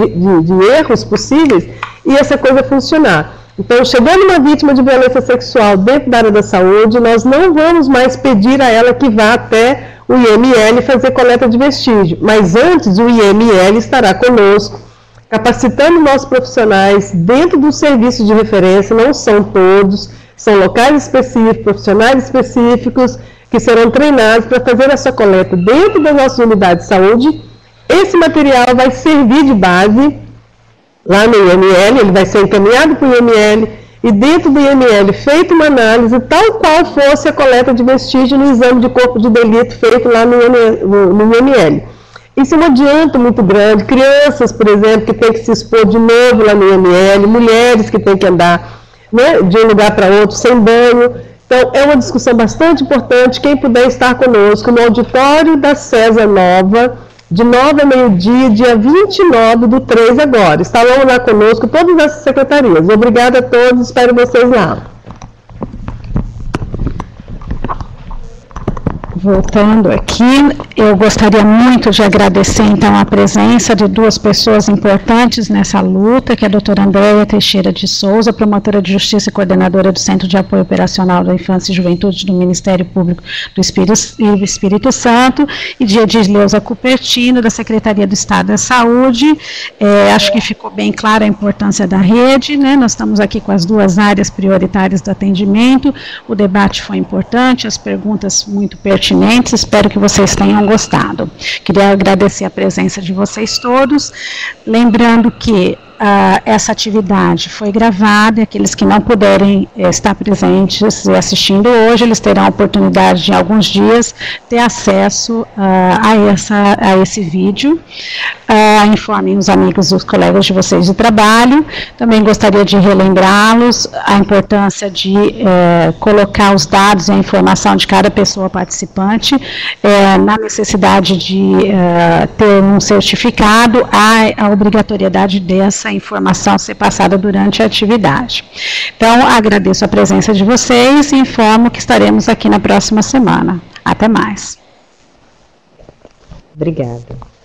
erros possíveis e essa coisa funcionar. Então, chegando uma vítima de violência sexual dentro da área da saúde, nós não vamos mais pedir a ela que vá até o IML fazer coleta de vestígio, mas antes o IML estará conosco, capacitando nossos profissionais dentro dos serviços de referência, não são todos, são locais específicos, profissionais específicos, que serão treinados para fazer essa coleta dentro das nossas unidades de saúde. Esse material vai servir de base lá no IML, ele vai ser encaminhado para o IML, e dentro do IML feita uma análise tal qual fosse a coleta de vestígio no exame de corpo de delito feito lá no IML. Isso é um adianto muito grande. Crianças, por exemplo, que têm que se expor de novo lá no IML, mulheres que têm que andar, né, de um lugar para outro sem banho. Então, é uma discussão bastante importante. Quem puder estar conosco no auditório da César Nova, de 9 a meio-dia, dia 29/3 agora. Estarão lá conosco todas essas secretarias. Obrigada a todos, espero vocês lá. Voltando aqui, eu gostaria muito de agradecer, então, a presença de duas pessoas importantes nessa luta, que é a doutora Andréia Teixeira de Souza, promotora de Justiça e coordenadora do Centro de Apoio Operacional da Infância e Juventude do Ministério Público do Espírito Santo, e de Edileuza Cupertino, da Secretaria do Estado da Saúde. Acho que ficou bem clara a importância da rede, né? Nós estamos aqui com as duas áreas prioritárias do atendimento, o debate foi importante, as perguntas muito pertinentes, espero que vocês tenham gostado. Queria agradecer a presença de vocês todos, lembrando que essa atividade foi gravada, e aqueles que não puderem estar presentes e assistindo hoje, eles terão a oportunidade de, em alguns dias, ter acesso a esse vídeo. Informem os amigos e os colegas de vocês de trabalho. Também gostaria de relembrá-los a importância de colocar os dados e a informação de cada pessoa participante, na necessidade de ter um certificado, a obrigatoriedade dessa informação ser passada durante a atividade. Então, agradeço a presença de vocês e informo que estaremos aqui na próxima semana. Até mais. Obrigada.